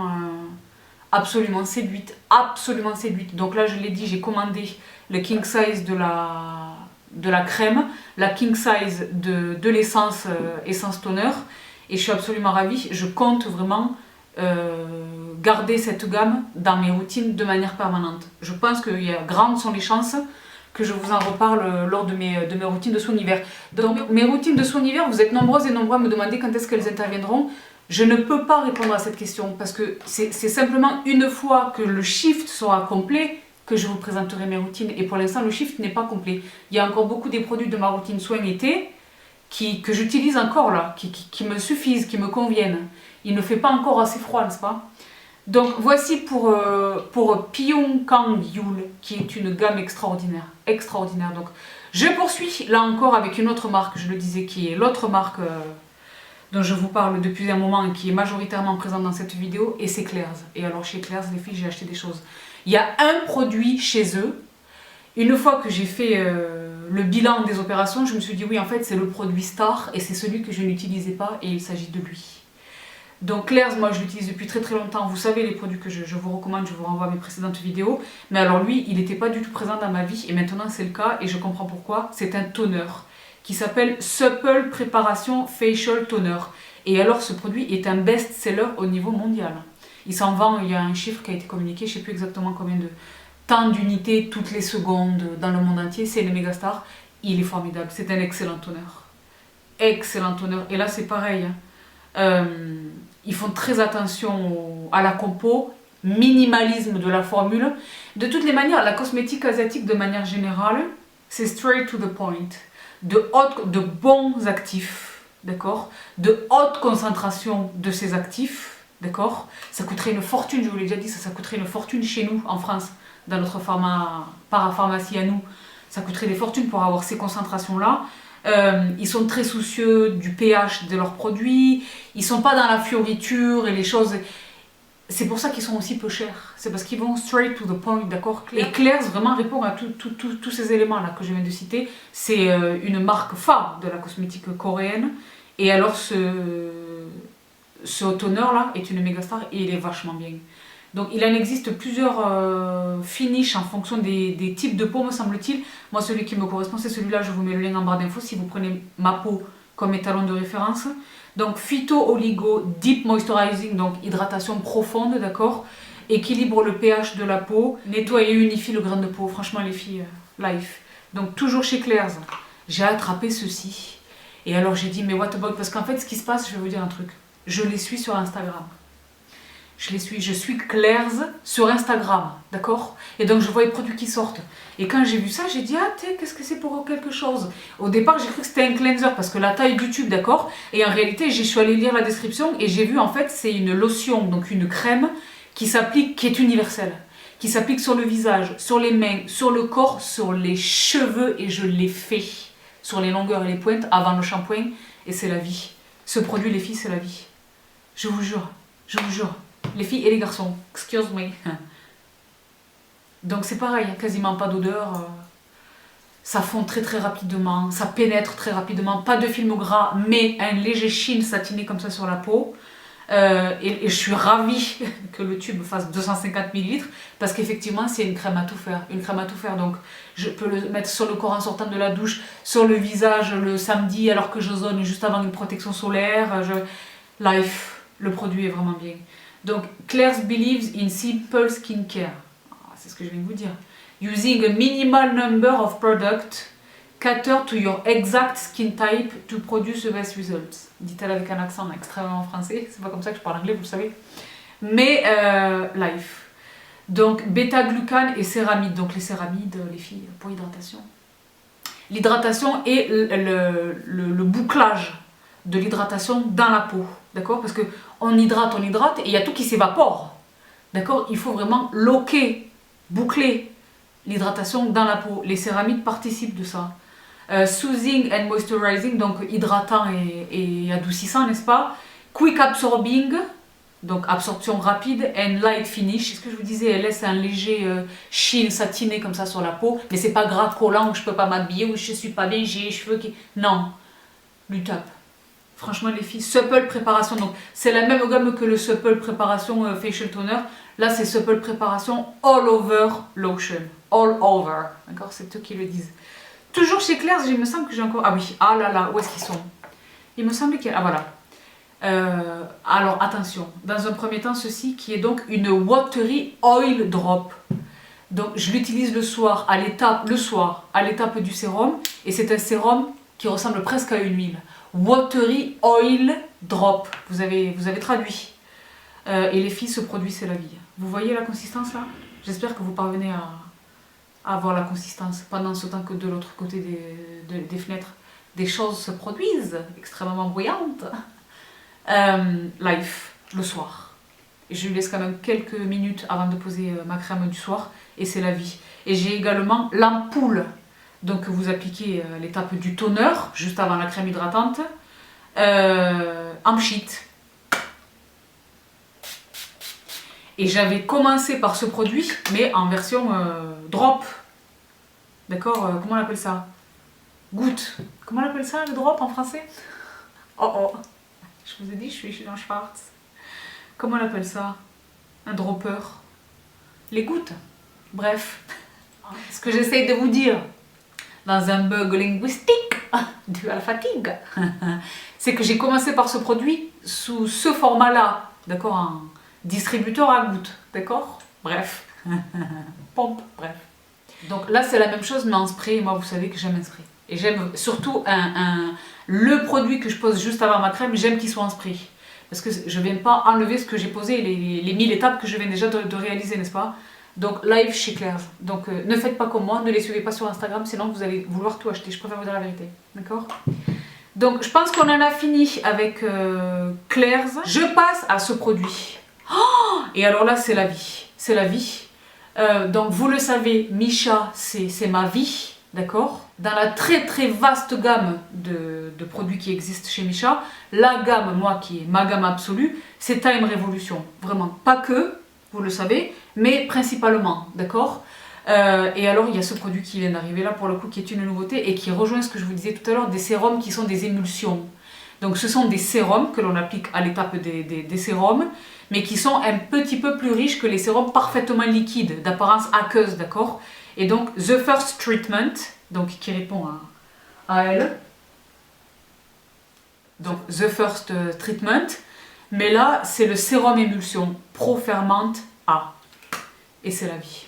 séduite. Absolument séduite. Donc là je l'ai dit, j'ai commandé le king size de la crème, la king size de l'essence essence toner. Et je suis absolument ravie. Je compte vraiment garder cette gamme dans mes routines de manière permanente. Je pense que grandes sont les chances que je vous en reparle lors de mes routines de soins hiver. Donc mes routines de soins hiver, vous êtes nombreuses et nombreux à me demander quand est-ce qu'elles interviendront. Je ne peux pas répondre à cette question parce que c'est simplement une fois que le shift sera complet que je vous présenterai mes routines. Et pour l'instant, le shift n'est pas complet. Il y a encore beaucoup des produits de ma routine soins été que j'utilise encore là, qui me suffisent, qui me conviennent. Il ne fait pas encore assez froid, n'est-ce pas? Donc voici pour Pyong Kang Yul, qui est une gamme extraordinaire. Extraordinaire. Donc je poursuis là encore avec une autre marque, je le disais, qui est l'autre marque dont je vous parle depuis un moment et qui est majoritairement présente dans cette vidéo, et c'est Claire's. Et alors chez Claire's, les filles, j'ai acheté des choses. Il y a un produit chez eux. Une fois que j'ai fait le bilan des opérations, je me suis dit oui, en fait c'est le produit star et c'est celui que je n'utilisais pas et il s'agit de lui. Donc Claire's, moi je l'utilise depuis très très longtemps. Vous savez les produits que je vous recommande, je vous renvoie à mes précédentes vidéos. Mais alors lui, il n'était pas du tout présent dans ma vie et maintenant c'est le cas et je comprends pourquoi. C'est un toner qui s'appelle Supple Préparation Facial Toner. Et alors ce produit est un best-seller au niveau mondial. Il s'en vend, il y a un chiffre qui a été communiqué, je ne sais plus exactement combien de temps d'unités toutes les secondes dans le monde entier. C'est une méga star. Il est formidable, c'est un excellent toner. Excellent toner. Et là c'est pareil. Ils font très attention à la compo, minimalisme de la formule. De toutes les manières, la cosmétique asiatique de manière générale, c'est straight to the point. De bons actifs, d'accord, de haute concentration de ces actifs, d'accord. Ça coûterait une fortune, je vous l'ai déjà dit, ça coûterait une fortune chez nous, en France, dans notre parapharmacie à nous. Ça coûterait des fortunes pour avoir ces concentrations-là. Ils sont très soucieux du pH de leurs produits, ils sont pas dans la fioriture et les choses. C'est pour ça qu'ils sont aussi peu chers. C'est parce qu'ils vont straight to the point, d'accord. Et Claire's vraiment répond à tous ces éléments-là que je viens de citer. C'est une marque phare de la cosmétique coréenne. Et alors ce toner-là est une méga star et il est vachement bien. Donc il en existe plusieurs finishes en fonction des types de peau, me semble-t-il. Moi, celui qui me correspond, c'est celui-là. Je vous mets le lien en barre d'infos si vous prenez ma peau comme étalon de référence. Donc Phyto Oligo Deep Moisturizing, donc hydratation profonde, d'accord. Équilibre le pH de la peau, nettoie et unifie le grain de peau. Franchement les filles, life. Donc toujours chez Claire's, j'ai attrapé ceci. Et alors j'ai dit mais what about, parce qu'en fait ce qui se passe, je vais vous dire un truc. Je les suis sur Instagram. Je suis Claire's sur Instagram, d'accord. Et donc je vois les produits qui sortent. Et quand j'ai vu ça, j'ai dit, ah t'es, qu'est-ce que c'est pour quelque chose. Au départ, j'ai cru que c'était un cleanser, parce que la taille du tube, d'accord. Et en réalité, je suis allée lire la description, et j'ai vu, en fait, c'est une lotion, donc une crème, qui s'applique, qui est universelle. Qui s'applique sur le visage, sur les mains, sur le corps, sur les cheveux, et je l'ai fait. Sur les longueurs et les pointes, avant le shampoing, et c'est la vie. Ce produit, les filles, c'est la vie. Je vous jure, je vous jure. Les filles et les garçons, excuse me. Donc c'est pareil, quasiment pas d'odeur. Ça fond très très rapidement, ça pénètre très rapidement. Pas de film gras, mais un léger sheen satiné comme ça sur la peau. Et je suis ravie que le tube fasse 250 ml parce qu'effectivement c'est une crème à tout faire. Une crème à tout faire, donc je peux le mettre sur le corps en sortant de la douche, sur le visage le samedi alors que je zone juste avant une protection solaire. Life, le produit est vraiment bien. Donc, Claire's believes in simple skincare. C'est ce que je viens de vous dire. Using a minimal number of products, cater to your exact skin type to produce the best results. Dit-elle avec un accent extrêmement français. C'est pas comme ça que je parle anglais, vous le savez. Mais, life. Donc, bêta-glucane et céramide. Donc, les céramides, les filles, pour l'hydratation. L'hydratation et le bouclage de l'hydratation dans la peau, d'accord, parce que on hydrate et il y a tout qui s'évapore, d'accord. Il faut vraiment loquer, boucler l'hydratation dans la peau. Les céramides participent de ça. Soothing and moisturizing, donc hydratant et adoucissant, n'est-ce pas. Quick absorbing, donc absorption rapide, and light finish. C'est ce que je vous disais, elle laisse un léger sheen satiné comme ça sur la peau, mais c'est pas gras collant où je peux pas m'habiller, où je suis pas bien, j'ai les cheveux qui... Non, lui tape. Franchement les filles, Supple Préparation, donc c'est la même gamme que le Supple Préparation Facial Toner. Là c'est Supple Préparation All Over Lotion. All Over, d'accord, c'est eux qui le disent. Toujours chez Claire's, il me semble que j'ai encore... Ah oui, ah là là, où est-ce qu'ils sont? Il me semble qu'il y a... Ah voilà. Alors attention, dans un premier temps, ceci qui est donc une Watery Oil Drop. Donc je l'utilise le soir à l'étape du sérum, et c'est un sérum qui ressemble presque à une huile. Watery Oil Drop, vous avez traduit. Et les filles, ce produit c'est la vie. Vous voyez la consistance là? J'espère que vous parvenez à avoir la consistance pendant ce temps que de l'autre côté des fenêtres, des choses se produisent extrêmement bruyantes. Life, le soir. Et je lui laisse quand même quelques minutes avant de poser ma crème du soir, et c'est la vie. Et j'ai également l'ampoule. Donc vous appliquez l'étape du toner, juste avant la crème hydratante, en sheet. Et j'avais commencé par ce produit, mais en version drop. D'accord, comment on appelle ça? Goutte. Comment on appelle ça, le drop en français? Oh oh, je vous ai dit, je suis dans Schwartz. comment on appelle ça? Un dropper. Les gouttes. Bref, ce que j'essaye de vous dire dans un bug linguistique dû à la fatigue, c'est que j'ai commencé par ce produit sous ce format-là, d'accord, un distributeur à gouttes, d'accord? Bref, pompe, bref. Donc là, c'est la même chose, mais en spray, et moi, vous savez que j'aime un spray. Et j'aime surtout le produit que je pose juste avant ma crème, j'aime qu'il soit en spray. Parce que je ne viens pas enlever ce que j'ai posé, les 1000 étapes que je viens déjà de réaliser, n'est-ce pas? Donc live chez Claire's. Donc ne faites pas comme moi, ne les suivez pas sur Instagram, sinon vous allez vouloir tout acheter. Je préfère vous dire la vérité, d'accord? Donc je pense qu'on en a fini avec Claire's. Je passe à ce produit. Oh, et alors là, c'est la vie. C'est la vie. Donc vous le savez, Missha, c'est ma vie, d'accord? Dans la très très vaste gamme de produits qui existent chez Missha, la gamme, moi, qui est ma gamme absolue, c'est Time Revolution. Vraiment, pas que, vous le savez, mais principalement, d'accord? Et alors, il y a ce produit qui vient d'arriver là, pour le coup, qui est une nouveauté et qui rejoint ce que je vous disais tout à l'heure, des sérums qui sont des émulsions. Donc ce sont des sérums que l'on applique à l'étape des sérums, mais qui sont un petit peu plus riches que les sérums parfaitement liquides, d'apparence aqueuse, d'accord? Et donc, The First Treatment, donc qui répond à elle. Donc, The First Treatment. Mais là, c'est le sérum émulsion Pro Ferment A. Et c'est la vie.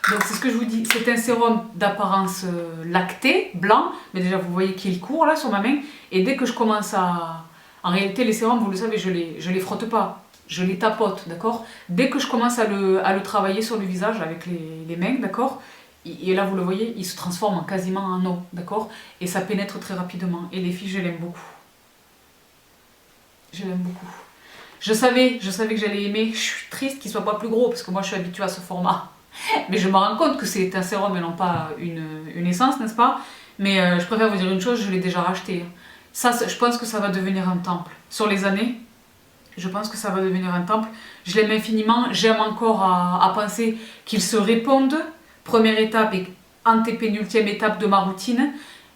Donc, c'est ce que je vous dis. C'est un sérum d'apparence lactée, blanc. Mais déjà, vous voyez qu'il court là sur ma main. Et dès que je commence à... En réalité, les sérums, vous le savez, je les frotte pas. Je les tapote, d'accord? Dès que je commence à le travailler sur le visage avec les mains, d'accord? Et là, vous le voyez, il se transforme quasiment en eau, d'accord? Et ça pénètre très rapidement. Et les filles, je l'aime beaucoup. Je l'aime beaucoup. Je savais que j'allais aimer. Je suis triste qu'il soit pas plus gros, parce que moi, je suis habituée à ce format. Mais je me rends compte que c'est un sérum et non pas une essence, n'est-ce pas? Mais je préfère vous dire une chose, je l'ai déjà racheté. Ça, je pense que ça va devenir un temple. Sur les années, je pense que ça va devenir un temple. Je l'aime infiniment. J'aime encore à penser qu'ils se répondent. Première étape et antépénultième étape de ma routine.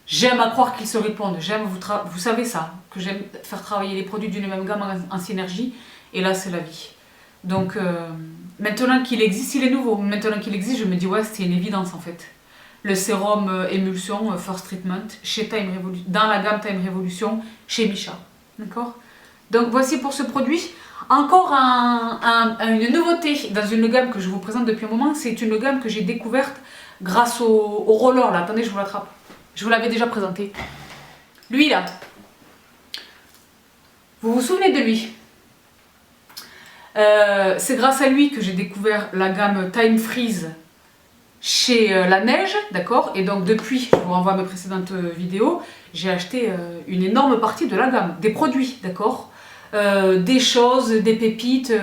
J'aime à croire qu'ils se répondent. J'aime, vous savez ça, que j'aime faire travailler les produits d'une même gamme en synergie. Et là, c'est la vie. Donc, maintenant qu'il existe, il est nouveau. Maintenant qu'il existe, je me dis, ouais, c'est une évidence en fait. Le sérum émulsion First Treatment chez Time Revolution, dans la gamme Time Revolution chez Missha. D'accord? Donc voici pour ce produit. Encore une nouveauté dans une gamme que je vous présente depuis un moment. C'est une gamme que j'ai découverte grâce au roller là. Attendez, je vous l'attrape. Je vous l'avais déjà présenté. Lui là. Vous vous souvenez de lui? C'est grâce à lui que j'ai découvert la gamme Time Freeze chez La Neige, d'accord? Et donc depuis, je vous renvoie à mes précédentes vidéos, j'ai acheté une énorme partie de la gamme, des produits, d'accord? Des choses, des pépites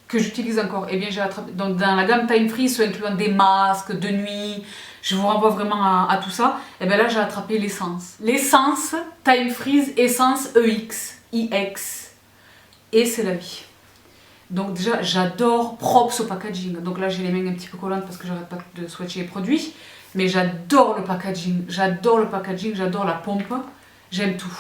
que j'utilise encore. Et bien j'ai attrapé, donc dans la gamme Time Freeze, incluant des masques de nuit, je vous renvoie vraiment à tout ça. Et bien là j'ai attrapé l'essence. L'essence Time Freeze Essence EX, IX. Et c'est la vie. Donc déjà, j'adore props au packaging. Donc là, j'ai les mains un petit peu collantes parce que j'arrête pas de swatcher les produits. Mais j'adore le packaging, j'adore la pompe. J'aime tout.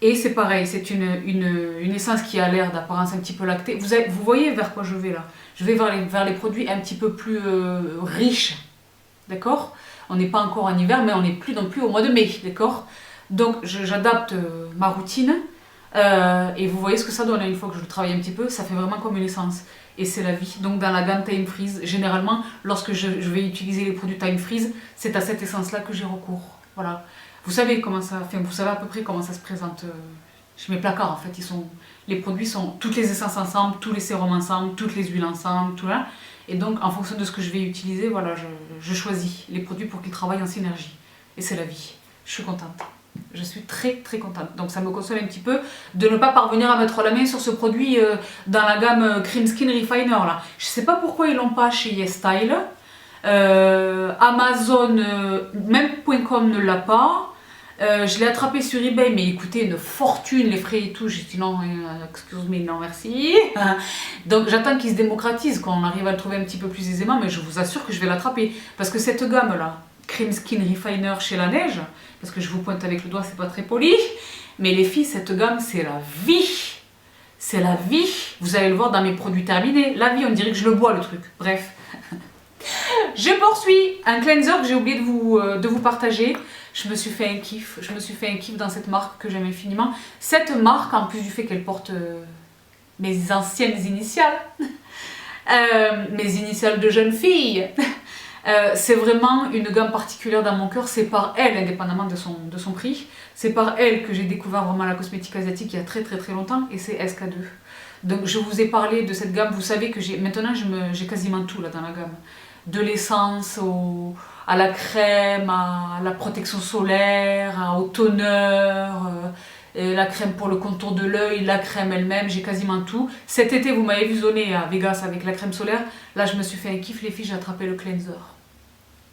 Et c'est pareil, c'est une essence qui a l'air d'apparence un petit peu lactée. Vous voyez vers quoi je vais là? Je vais vers les produits un petit peu plus riches. D'accord? On n'est pas encore en hiver, mais on n'est plus non plus au mois de mai. D'accord? Donc j'adapte ma routine. Et vous voyez ce que ça donne une fois que je le travaille un petit peu, ça fait vraiment comme une essence. Et c'est la vie. Donc dans la gamme Time Freeze, généralement, lorsque je vais utiliser les produits Time Freeze, c'est à cette essence-là que j'ai recours. Voilà. Vous savez comment ça, enfin, vous savez à peu près comment ça se présente chez mes placards en fait. Les produits sont toutes les essences ensemble, tous les sérums ensemble, toutes les huiles ensemble, tout là. Et donc en fonction de ce que je vais utiliser, voilà, je choisis les produits pour qu'ils travaillent en synergie. Et c'est la vie. Je suis contente. Je suis très très contente. Donc ça me console un petit peu de ne pas parvenir à mettre la main sur ce produit dans la gamme Cream Skin Refiner là. Je sais pas pourquoi ils l'ont pas chez YesStyle. Amazon, même .com ne l'a pas. Je l'ai attrapé sur eBay, mais écoutez, une fortune, les frais et tout. J'ai dit non, excuse moi, non merci. Donc j'attends qu'il se démocratise, qu'on arrive à le trouver un petit peu plus aisément, mais je vous assure que je vais l'attraper. Parce que cette gamme là, Cream Skin Refiner chez La Neige, parce que je vous pointe avec le doigt, c'est pas très poli, mais les filles, cette gamme, c'est la vie. c'est la vie. Vous allez le voir dans mes produits terminés. La vie, on dirait que je le bois le truc. Bref. Je poursuis un cleanser que j'ai oublié de vous partager. Je me suis fait un kiff. Je me suis fait un kiff dans cette marque que j'aime infiniment. Cette marque, en plus du fait qu'elle porte mes anciennes initiales, mes initiales de jeune fille, c'est vraiment une gamme particulière dans mon cœur. C'est par elle, indépendamment de son prix, c'est par elle que j'ai découvert vraiment la cosmétique asiatique il y a très longtemps, et c'est SK2. Donc je vous ai parlé de cette gamme. Vous savez que maintenant j'ai quasiment tout là dans la gamme. De l'essence à la crème, à la protection solaire, au toner, la crème pour le contour de l'œil, la crème elle-même, j'ai quasiment tout. Cet été, vous m'avez vu zoner à Vegas avec la crème solaire. Là, je me suis fait un kiff, les filles, j'ai attrapé le cleanser.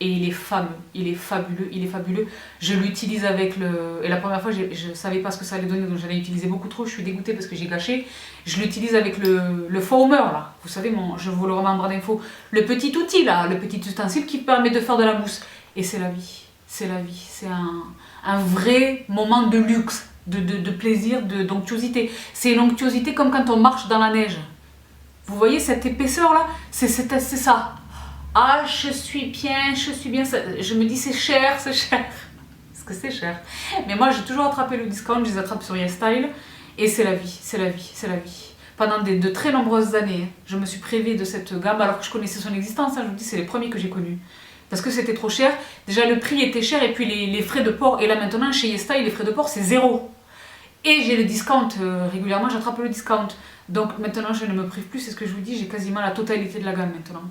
Et il est fameux, il est fabuleux, il est fabuleux. Je l'utilise avec le... Et la première fois, je ne savais pas ce que ça allait donner, donc j'allais utiliser beaucoup trop. Je suis dégoûtée parce que j'ai gâché. Je l'utilise avec le foamer, là. Vous savez, je vous le remets en barre d'infos. Le petit outil, là, le petit ustensile qui permet de faire de la mousse. Et c'est la vie, c'est la vie. C'est un vrai moment de luxe, de plaisir, d'onctuosité. C'est une onctuosité comme quand on marche dans la neige. Vous voyez cette épaisseur-là? C'est ça. Ah, je suis bien, je me dis c'est cher, parce que c'est cher. Mais moi j'ai toujours attrapé le discount, je les attrape sur YesStyle, et c'est la vie, c'est la vie, c'est la vie. Pendant de très nombreuses années, je me suis privée de cette gamme alors que je connaissais son existence, je vous dis c'est les premiers que j'ai connus. Parce que c'était trop cher, déjà le prix était cher, et puis les frais de port, et là maintenant chez YesStyle les frais de port c'est 0. Et j'ai le discount, régulièrement j'attrape le discount. Donc maintenant je ne me prive plus, c'est ce que je vous dis, j'ai quasiment la totalité de la gamme maintenant.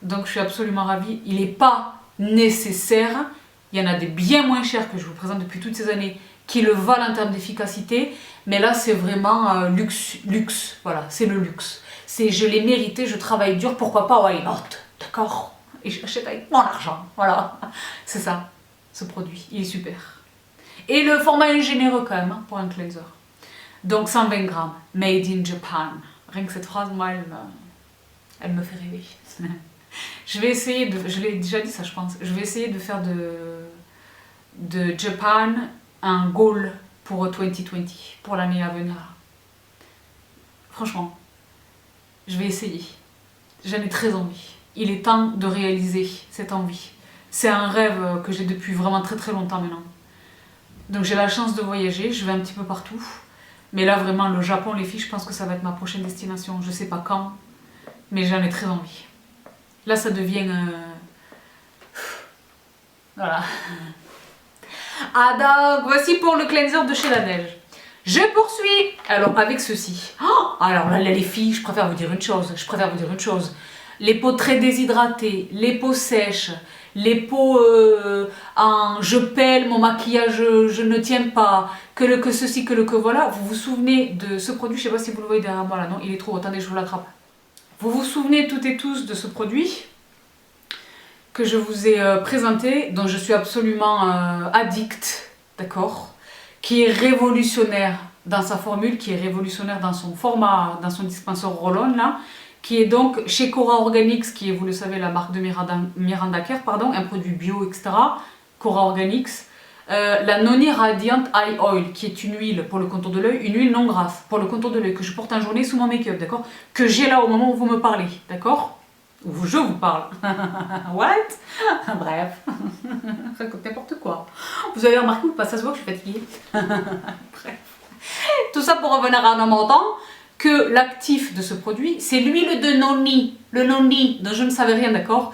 Donc je suis absolument ravie. Il n'est pas nécessaire. Il y en a des bien moins chers que je vous présente depuis toutes ces années qui le valent en termes d'efficacité. Mais là c'est vraiment luxe. Voilà, c'est le luxe. C'est je l'ai mérité, je travaille dur, pourquoi pas, why not? D'accord? Et j'achète avec mon argent. Voilà, c'est ça, ce produit. Il est super. Et le format est généreux quand même pour un cleanser. Donc 120 grammes, made in Japan. Rien que cette phrase, moi, elle me fait rêver. Je vais essayer de... Je l'ai déjà dit ça, je pense. Je vais essayer de faire de Japan un goal pour 2020, pour l'année à venir. Franchement, je vais essayer. J'en ai très envie. Il est temps de réaliser cette envie. C'est un rêve que j'ai depuis vraiment très longtemps maintenant. Donc j'ai la chance de voyager, je vais un petit peu partout. Mais là vraiment, le Japon, les filles, je pense que ça va être ma prochaine destination. Je sais pas quand, mais j'en ai très envie. Là, ça devient... Voilà. Ah donc, voici pour le cleanser de chez La Neige. Je poursuis. Alors, avec ceci. Oh, alors là, les filles, je préfère vous dire une chose. Les peaux très déshydratées, les peaux sèches, les peaux en je pèle, mon maquillage, je ne tiens pas, que ceci, que voilà. Vous vous souvenez de ce produit? Je ne sais pas si vous le voyez derrière moi là, non? Il est trop haut, attendez, je vous l'attrape. Vous vous souvenez toutes et tous de ce produit que je vous ai présenté, dont je suis absolument addict, d'accord? Qui est révolutionnaire dans sa formule, qui est révolutionnaire dans son format, dans son dispenseur roll-on là, qui est donc chez Cora Organics, qui est, vous le savez, la marque de Miranda Kerr, pardon, un produit bio, etc. Cora Organics. La Noni Radiant Eye Oil, qui est une huile pour le contour de l'œil, une huile non grasse pour le contour de l'œil, que je porte en journée sous mon make-up, d'accord? Que j'ai là au moment où vous me parlez, d'accord? Ou je vous parle. What? Bref. Raconte n'importe quoi. Vous avez remarqué ou pas? Ça se voit que je suis fatiguée. Bref. Tout ça pour revenir à un montant que l'actif de ce produit, c'est l'huile de noni. Le noni, dont je ne savais rien, d'accord?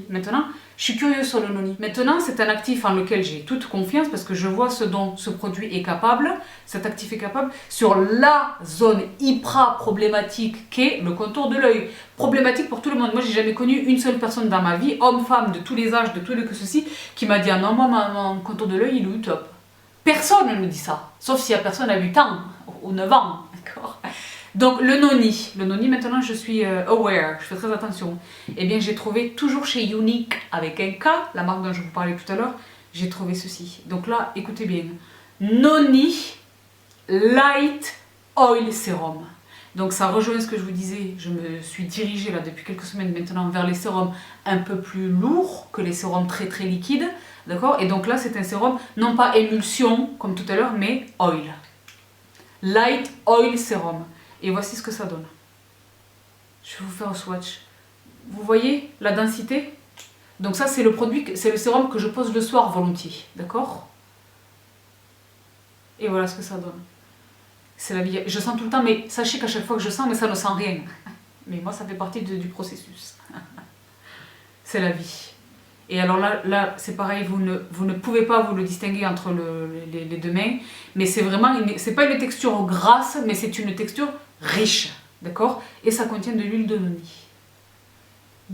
Maintenant, je suis curieuse sur le noni. Maintenant, c'est un actif en lequel j'ai toute confiance parce que je vois ce dont ce produit est capable, cet actif est capable, sur la zone hyper problématique qu'est le contour de l'œil. Problématique pour tout le monde. Moi, j'ai jamais connu une seule personne dans ma vie, homme, femme, de tous les âges, de tous les que ceci, qui m'a dit ah non, moi, mon contour de l'œil, il est au top. Personne ne me dit ça, sauf si la personne a 8 ans ou 9 ans, d'accord? Donc le noni maintenant je suis aware, je fais très attention. Eh bien j'ai trouvé toujours chez Unique avec un K, la marque dont je vous parlais tout à l'heure, j'ai trouvé ceci. Donc là, écoutez bien, Noni Light Oil Serum. Donc ça rejoint ce que je vous disais, je me suis dirigée là depuis quelques semaines maintenant vers les sérums un peu plus lourds que les sérums très liquides, d'accord? Et donc là c'est un sérum, non pas émulsion comme tout à l'heure, mais oil. Light Oil Serum. Et voici ce que ça donne. Je vais vous faire un swatch. Vous voyez la densité? Donc ça, c'est le produit, c'est le sérum que je pose le soir volontiers, d'accord? Et voilà ce que ça donne. C'est la vie. Je sens tout le temps, mais sachez qu'à chaque fois que je sens, mais ça ne sent rien. Mais moi, ça fait partie du processus. C'est la vie. Et alors là c'est pareil, vous ne pouvez pas vous le distinguer entre les deux mains, mais c'est vraiment, c'est pas une texture grasse, mais c'est une texture riche, d'accord? Et ça contient de l'huile de noni.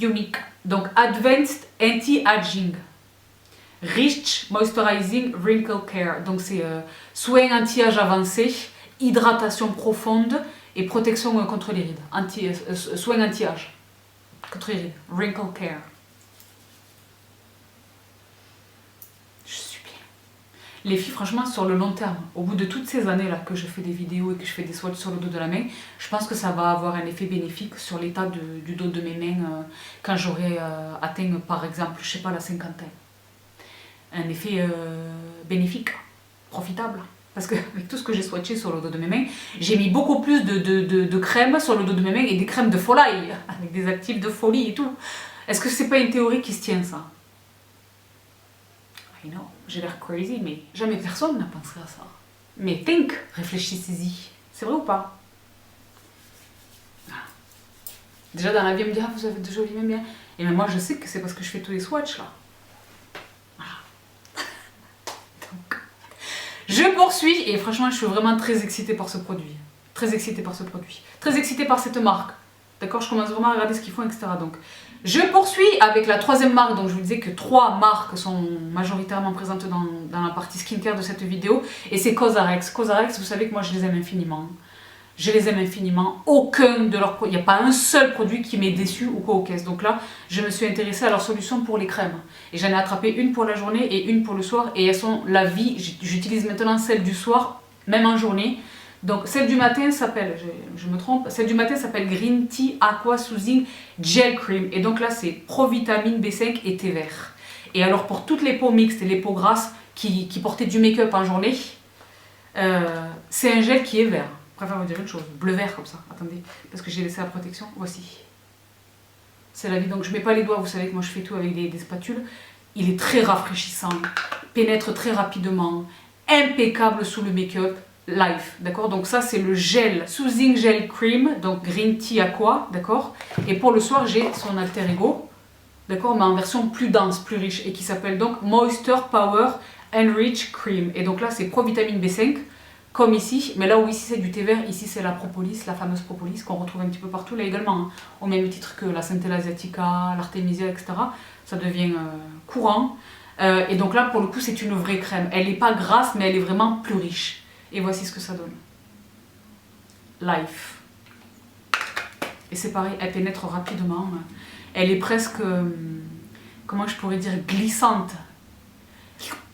Unique. Donc, Advanced Anti-Aging. Rich Moisturizing Wrinkle Care. Donc, c'est soin anti-âge avancé, hydratation profonde et protection contre les rides. Soin anti-âge. Contre les rides. Wrinkle Care. Je suis bien. Les filles, franchement, sur le long terme, au bout de toutes ces années-là que je fais des vidéos et que je fais des swatchs sur le dos de la main, je pense que ça va avoir un effet bénéfique sur l'état du dos de mes mains quand j'aurai atteint, par exemple, je sais pas, la cinquantaine. Un effet bénéfique, profitable. Parce qu'avec tout ce que j'ai swatché sur le dos de mes mains, j'ai mis beaucoup plus de crème sur le dos de mes mains et des crèmes de folie, avec des actifs de folie et tout. Est-ce que c'est pas une théorie qui se tient, ça? I know, j'ai l'air crazy, mais jamais personne n'a pensé à ça. Mais think, réfléchissez-y. C'est vrai ou pas? Voilà. Déjà dans la vie, on me dit, ah, vous avez de jolies mains bien. Et même moi, je sais que c'est parce que je fais tous les swatchs, là. Voilà. Donc, je poursuis, et franchement, je suis vraiment très excitée par ce produit. Très excitée par ce produit. Très excitée par cette marque. D'accord? Je commence vraiment à regarder ce qu'ils font, etc. Donc, je poursuis avec la troisième marque. Donc, je vous disais que 3 marques sont majoritairement présentes dans la partie skincare de cette vidéo. Et c'est Cosrx. Cosrx, vous savez que moi, je les aime infiniment. Je les aime infiniment. Aucun de leurs produits, il n'y a pas un seul produit qui m'est déçu ou quoi aux caisses. Donc là, je me suis intéressée à leur solution pour les crèmes. Et j'en ai attrapé une pour la journée et une pour le soir. Et elles sont la vie. J'utilise maintenant celle du soir, même en journée. Donc celle du matin s'appelle, je me trompe, celle du matin s'appelle Green Tea Aqua Soothing Gel Cream. Et donc là c'est provitamine B5 et thé vert. Et alors pour toutes les peaux mixtes et les peaux grasses qui portaient du make-up en journée, c'est un gel qui est vert. Je préfère vous dire une chose, bleu-vert comme ça. Attendez, parce que j'ai laissé la protection, voici. C'est la vie, donc je mets pas les doigts, vous savez que moi je fais tout avec des spatules. Il est très rafraîchissant, pénètre très rapidement, impeccable sous le make-up. Life, d'accord? Donc ça c'est le gel, Soothing Gel Cream, donc Green Tea Aqua, d'accord? Et pour le soir j'ai son alter ego, d'accord? Mais en version plus dense, plus riche, et qui s'appelle donc Moisture Power Enrich Cream. Et donc là c'est provitamine B5, comme ici, mais là où ici c'est du thé vert, ici c'est la propolis, la fameuse propolis qu'on retrouve un petit peu partout là également, hein, au même titre que la Centella asiatica, l'Artemisia, etc. Ça devient courant. Et donc là pour le coup c'est une vraie crème, elle n'est pas grasse mais elle est vraiment plus riche. Et voici ce que ça donne. Life. Et c'est pareil, elle pénètre rapidement. Elle est presque, comment je pourrais dire, glissante.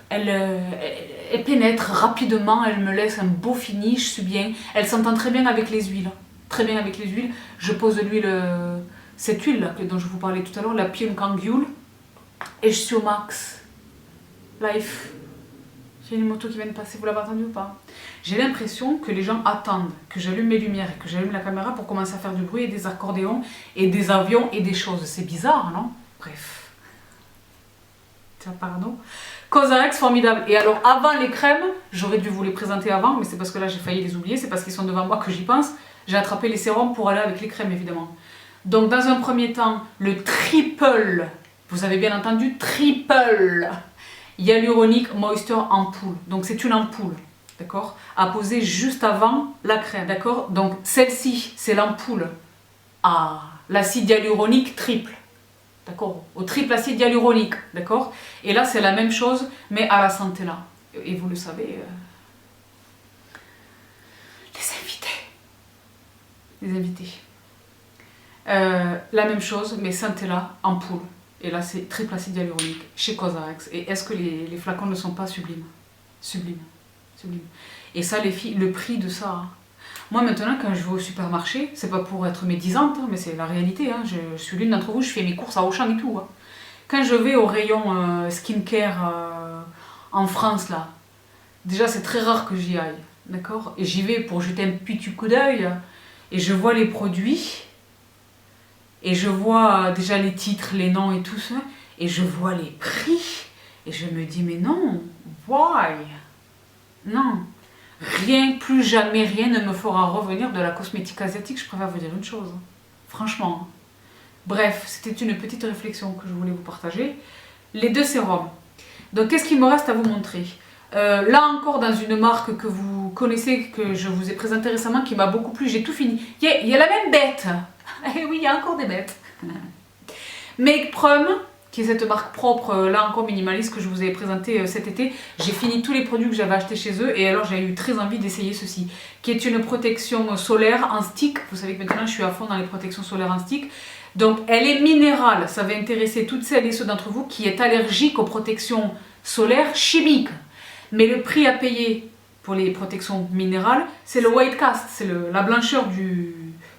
Elle pénètre rapidement, elle me laisse un beau finish, je suis bien. Elle s'entend très bien avec les huiles. Très bien avec les huiles. Je pose l'huile, cette huile là, dont je vous parlais tout à l'heure, la Pyongyang. Et je suis au max. Life. J'ai une moto qui vient de passer, vous l'avez entendu ou pas? J'ai l'impression que les gens attendent que j'allume mes lumières et que j'allume la caméra pour commencer à faire du bruit et des accordéons et des avions et des choses. C'est bizarre, non? Bref. C'est un parano. Cosrx, formidable. Et alors, avant les crèmes, j'aurais dû vous les présenter avant, mais c'est parce que là j'ai failli les oublier, c'est parce qu'ils sont devant moi que j'y pense. J'ai attrapé les sérums pour aller avec les crèmes, évidemment. Donc, dans un premier temps, le triple, vous avez bien entendu, triple hyaluronique moisture ampoule. Donc c'est une ampoule, d'accord, à poser juste avant la crème, d'accord. Donc celle-ci, c'est l'ampoule à l'acide hyaluronique triple, d'accord, au triple acide hyaluronique, d'accord. Et là c'est la même chose, mais à la Centella. Et vous le savez, les invités. La même chose, mais Centella ampoule. Et là, c'est triple acide hyaluronique chez Cosrx. Et est-ce que les flacons ne sont pas sublimes? Sublimes. Sublimes. Et ça, les filles, le prix de ça. Hein. Moi, maintenant, quand je vais au supermarché, c'est pas pour être médisante, hein, mais c'est la réalité. Hein. Je suis l'une d'entre vous, je fais mes courses à Auchan et tout. Hein. Quand je vais au rayon skincare en France, là, déjà, c'est très rare que j'y aille. D'accord? Et j'y vais pour jeter un petit coup d'œil. et je vois les produits, et je vois déjà les titres, les noms et tout ça, et je vois les prix, et je me dis mais non, why? Non, rien, plus jamais rien ne me fera revenir de la cosmétique asiatique, je préfère vous dire une chose, franchement. Bref, c'était une petite réflexion que je voulais vous partager. Les deux sérums. Donc qu'est-ce qu'il me reste à vous montrer? Là encore dans une marque que vous connaissez, que je vous ai présenté récemment, qui m'a beaucoup plu, j'ai tout fini. Il y a la même bête. Eh oui, il y a encore des bêtes. Make Prum, qui est cette marque propre, là encore minimaliste, que je vous avais présenté cet été. J'ai fini tous les produits que j'avais achetés chez eux et alors j'ai eu très envie d'essayer ceci, qui est une protection solaire en stick. Vous savez que maintenant je suis à fond dans les protections solaires en stick. Donc elle est minérale, ça va intéresser toutes celles et ceux d'entre vous qui êtes allergiques aux protections solaires chimiques. Mais le prix à payer pour les protections minérales, c'est le white cast, c'est la blancheur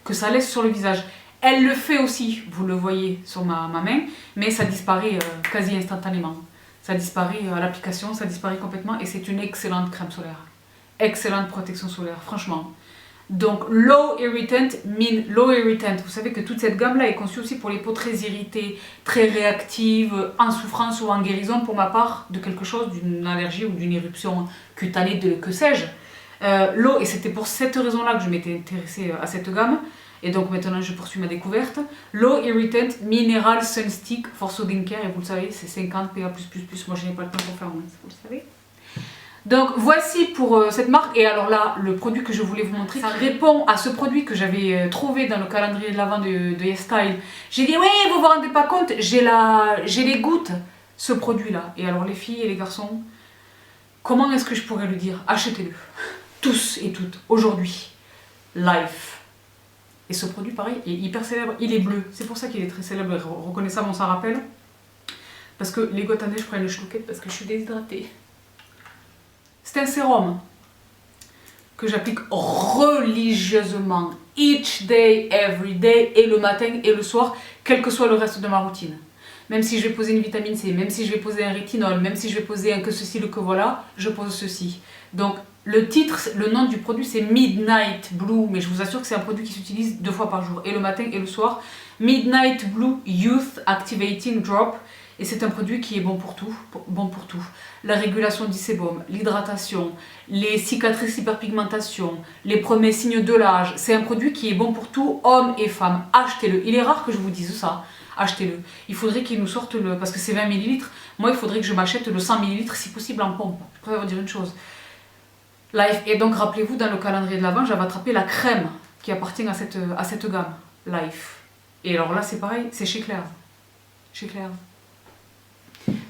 que ça laisse sur le visage. Elle le fait aussi, vous le voyez sur ma main, mais ça disparaît quasi instantanément. Ça disparaît à l'application, ça disparaît complètement et c'est une excellente crème solaire. Excellente protection solaire, franchement. Donc low irritant mean low irritant. Vous savez que toute cette gamme-là est conçue aussi pour les peaux très irritées, très réactives, en souffrance ou en guérison pour ma part de quelque chose, d'une allergie ou d'une éruption cutanée, de que sais-je. Low, et c'était pour cette raison-là que je m'étais intéressée à cette gamme. Et donc maintenant je poursuis ma découverte. Low Irritant Mineral Sun Stick for Skincare, et vous le savez, c'est 50 PA+++. Moi je n'ai pas le temps pour faire moins, vous le savez. Donc voici pour cette marque. Et alors là, le produit que je voulais vous montrer, ça répond à ce produit que j'avais trouvé dans le calendrier de l'Avent de YesStyle. J'ai dit oui, vous vous rendez pas compte, j'ai les gouttes, ce produit-là. Et alors les filles et les garçons, comment est-ce que je pourrais le dire? Achetez-le, tous et toutes, aujourd'hui, live. Et ce produit, pareil, est hyper célèbre. Il est bleu. C'est pour ça qu'il est très célèbre et reconnaissable, on s'en rappelle. Parce que les gouttes à neige, je prends une chlouquette parce que je suis déshydratée. C'est un sérum que j'applique religieusement, each day, every day, et le matin et le soir, quel que soit le reste de ma routine. Même si je vais poser une vitamine C, même si je vais poser un rétinol, même si je vais poser un que ceci, le que voilà, je pose ceci. Donc le titre, le nom du produit c'est Midnight Blue, mais je vous assure que c'est un produit qui s'utilise 2 fois par jour, et le matin et le soir. Midnight Blue Youth Activating Drop, et c'est un produit qui est bon pour tout, La régulation du sébum, l'hydratation, les cicatrices, hyperpigmentation, les premiers signes de l'âge, c'est un produit qui est bon pour tout, hommes et femmes. Achetez-le, il est rare que je vous dise ça. Achetez-le. Il faudrait qu'il nous sorte le... Parce que c'est 20 ml. Moi, il faudrait que je m'achète le 100 ml si possible en pompe. Je préfère vous dire une chose. Life. Et donc, rappelez-vous, dans le calendrier de l'Avent, j'avais attrapé la crème qui appartient à cette gamme. Life. Et alors là, c'est pareil, c'est chez Claire's. Chez Claire's.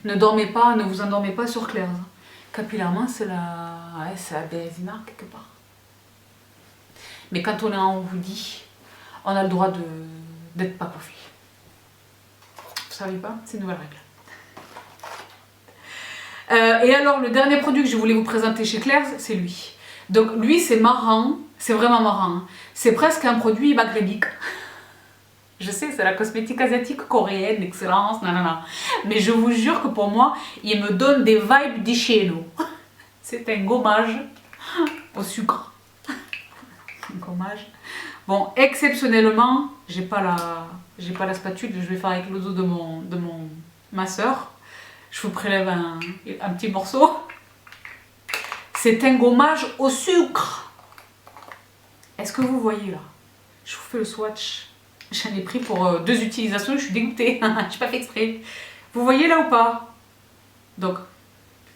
Ne dormez pas, ne vous endormez pas sur Claire's. Capillairement, c'est la Benzina quelque part. Mais quand on est en hoodie, on a le droit d'être pas coiffé. Vous savez pas? C'est une nouvelle règle. Et alors, le dernier produit que je voulais vous présenter chez Claire's, c'est lui. Donc, lui, c'est marrant, c'est vraiment marrant. C'est presque un produit maghrébique. Je sais, c'est la cosmétique asiatique coréenne, excellence, nanana. Mais je vous jure que pour moi, il me donne des vibes d'Isheno. C'est un gommage au sucre. Un gommage. Bon, exceptionnellement, j'ai pas la spatule, je vais faire avec le dos de ma soeur. Je vous prélève un petit morceau. C'est un gommage au sucre. Est-ce que vous voyez là? Je vous fais le swatch. J'en ai pris pour 2 utilisations, je suis dégoûtée. Je n'ai pas fait exprès. Vous voyez là ou pas? Donc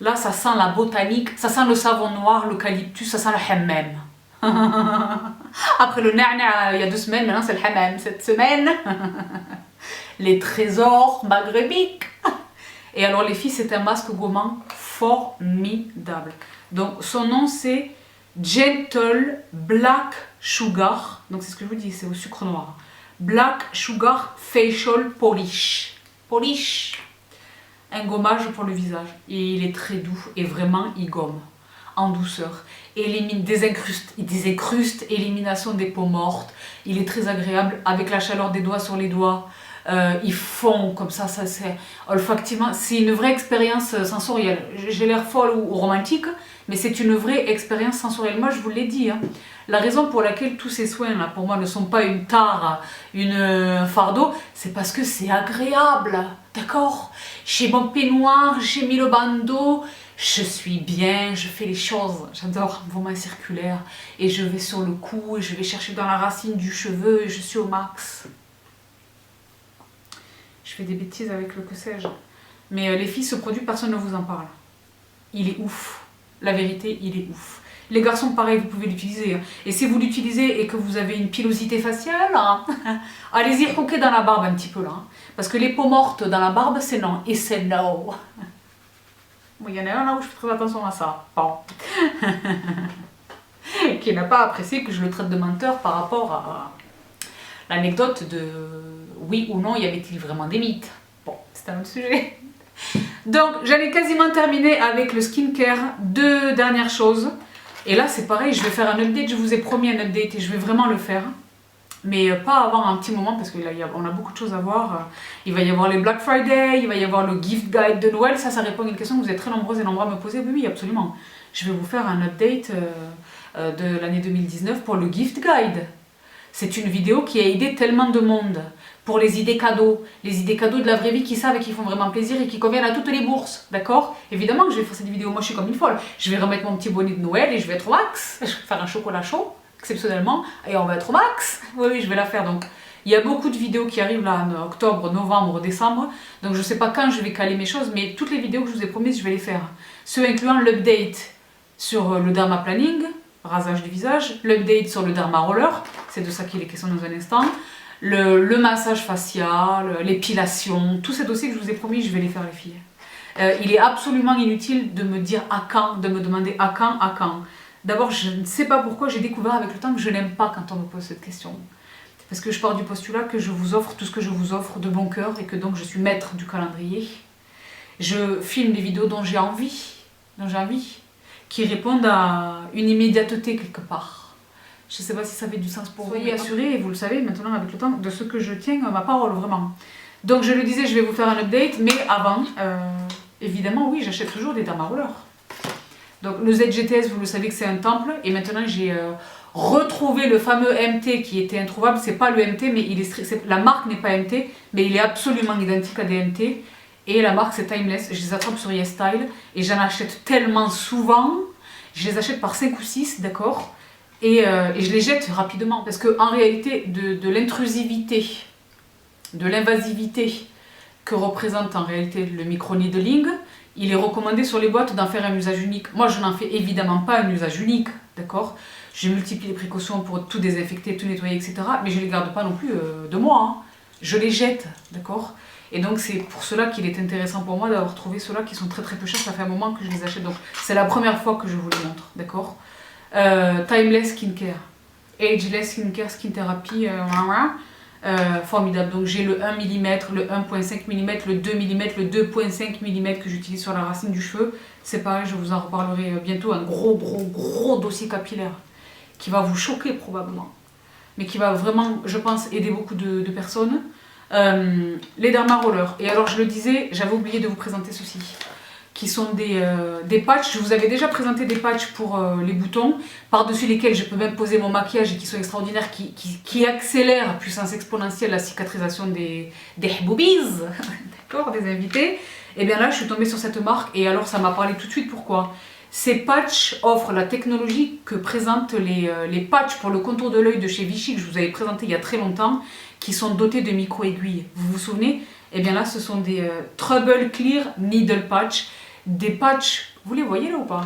là, ça sent la botanique, ça sent le savon noir, l'eucalyptus, ça sent le hammam. Après le na'na il y a 2 semaines, maintenant c'est le hammam. Cette semaine, les trésors maghrébiques. Et alors les filles, c'est un masque gommant formidable. Donc son nom c'est Gentle Black Sugar. Donc c'est ce que je vous dis, c'est au sucre noir. Black Sugar Facial Polish. Polish. Un gommage pour le visage. Et il est très doux et vraiment il gomme en douceur. Élimine, désincruste, élimination des peaux mortes. Il est très agréable avec la chaleur des doigts sur les doigts. ils font comme ça c'est olfactivement, c'est une vraie expérience sensorielle. J'ai l'air folle ou romantique, mais c'est une vraie expérience sensorielle. Moi, je vous l'ai dit, hein. La raison pour laquelle tous ces soins-là, pour moi, ne sont pas une tare, un fardeau, c'est parce que c'est agréable, d'accord? J'ai mon peignoir, j'ai mis le bandeau, je suis bien, je fais les choses. J'adore vos mains circulaires. Et je vais sur le cou, et je vais chercher dans la racine du cheveu, et je suis au max. Je fais des bêtises avec le que sais-je. Mais les filles, ce produit, personne ne vous en parle. Il est ouf. La vérité, il est ouf. Les garçons, pareil, vous pouvez l'utiliser. Et si vous l'utilisez et que vous avez une pilosité faciale, allez-y croquer dans la barbe un petit peu là. Parce que les peaux mortes dans la barbe, c'est non. Et c'est no. Il y en a un là où je fais très attention à ça. Bon. Qui n'a pas apprécié que je le traite de menteur par rapport à l'anecdote de oui ou non, y avait-il vraiment des mythes. Bon, c'est un autre sujet. Donc, j'en ai quasiment terminé avec le skincare. 2 dernières choses. Et là, c'est pareil, je vais faire un update. Je vous ai promis un update et je vais vraiment le faire. Mais pas avant un petit moment parce qu'on a beaucoup de choses à voir. Il va y avoir les Black Friday, il va y avoir le gift guide de Noël. Ça répond à une question que vous êtes très nombreuses et nombreux à me poser. Oui, oui, absolument. Je vais vous faire un update de l'année 2019 pour le gift guide. C'est une vidéo qui a aidé tellement de monde pour les idées cadeaux de la vraie vie qui savent et qui font vraiment plaisir et qui conviennent à toutes les bourses, d'accord? Évidemment que je vais faire cette vidéo, moi je suis comme une folle. Je vais remettre mon petit bonnet de Noël et je vais être au max. Je vais faire un chocolat chaud, exceptionnellement, et on va être au max. Oui, oui, je vais la faire donc. Il y a beaucoup de vidéos qui arrivent là en octobre, novembre, décembre, donc je ne sais pas quand je vais caler mes choses, mais toutes les vidéos que je vous ai promises, je vais les faire. Ceux incluant l'update sur le Derma Planning, rasage du visage, l'update sur le Derma Roller, c'est de ça qu'il est question dans un instant, le massage facial, l'épilation, tous ces dossiers que je vous ai promis, je vais les faire les filles. Il est absolument inutile de me dire à quand, de me demander à quand. D'abord, je ne sais pas pourquoi j'ai découvert avec le temps que je n'aime pas quand on me pose cette question. Parce que je pars du postulat que je vous offre tout ce que je vous offre de bon cœur et que donc je suis maître du calendrier. Je filme des vidéos dont j'ai envie, qui répondent à une immédiateté quelque part. Je ne sais pas si ça avait du sens pour vous. Soyez assurés, et vous le savez maintenant avec le temps, de ce que je tiens à ma parole, vraiment. Donc je le disais, je vais vous faire un update, mais avant, évidemment, oui, j'achète toujours des Derma Rollers. Donc le ZGTS, vous le savez que c'est un temple, et maintenant j'ai retrouvé le fameux MT qui était introuvable. C'est pas le MT, mais la marque n'est pas MT, mais il est absolument identique à des MT. Et la marque c'est Timeless, je les attrape sur YesStyle, et j'en achète tellement souvent, je les achète par 5 ou 6, d'accord, et je les jette rapidement, parce qu'en réalité, de l'intrusivité, de l'invasivité que représente en réalité le micro-needling, il est recommandé sur les boîtes d'en faire un usage unique. Moi, je n'en fais évidemment pas un usage unique, d'accord? Je multiplie les précautions pour tout désinfecter, tout nettoyer, etc. Mais je ne les garde pas non plus de moi, hein. Je les jette, d'accord? Et donc c'est pour cela qu'il est intéressant pour moi d'avoir trouvé ceux-là qui sont très très peu chers. Ça fait un moment que je les achète, donc c'est la première fois que je vous les montre, d'accord? Timeless Skincare, Ageless Skincare, Skin Therapy, formidable. Donc j'ai le 1 mm, le 1.5 mm, le 2 mm, le 2.5 mm que j'utilise sur la racine du cheveu. C'est pareil, je vous en reparlerai bientôt. Un gros dossier capillaire qui va vous choquer probablement, mais qui va vraiment, je pense, aider beaucoup de personnes. Les Derma Rollers. Et alors je le disais, j'avais oublié de vous présenter ceci, qui sont des patchs. Je vous avais déjà présenté des patchs pour les boutons, par-dessus lesquels je peux même poser mon maquillage et qui sont extraordinaires, qui accélèrent à puissance exponentielle la cicatrisation des boobies, d'accord, des invités. Et bien là, je suis tombée sur cette marque et alors ça m'a parlé tout de suite. Pourquoi? Ces patchs offrent la technologie que présentent les patchs pour le contour de l'œil de chez Vichy, que je vous avais présenté il y a très longtemps, qui sont dotés de micro-aiguilles. Vous vous souvenez? Et bien là, ce sont des Trouble Clear Needle Patch, des patchs, vous les voyez là ou pas?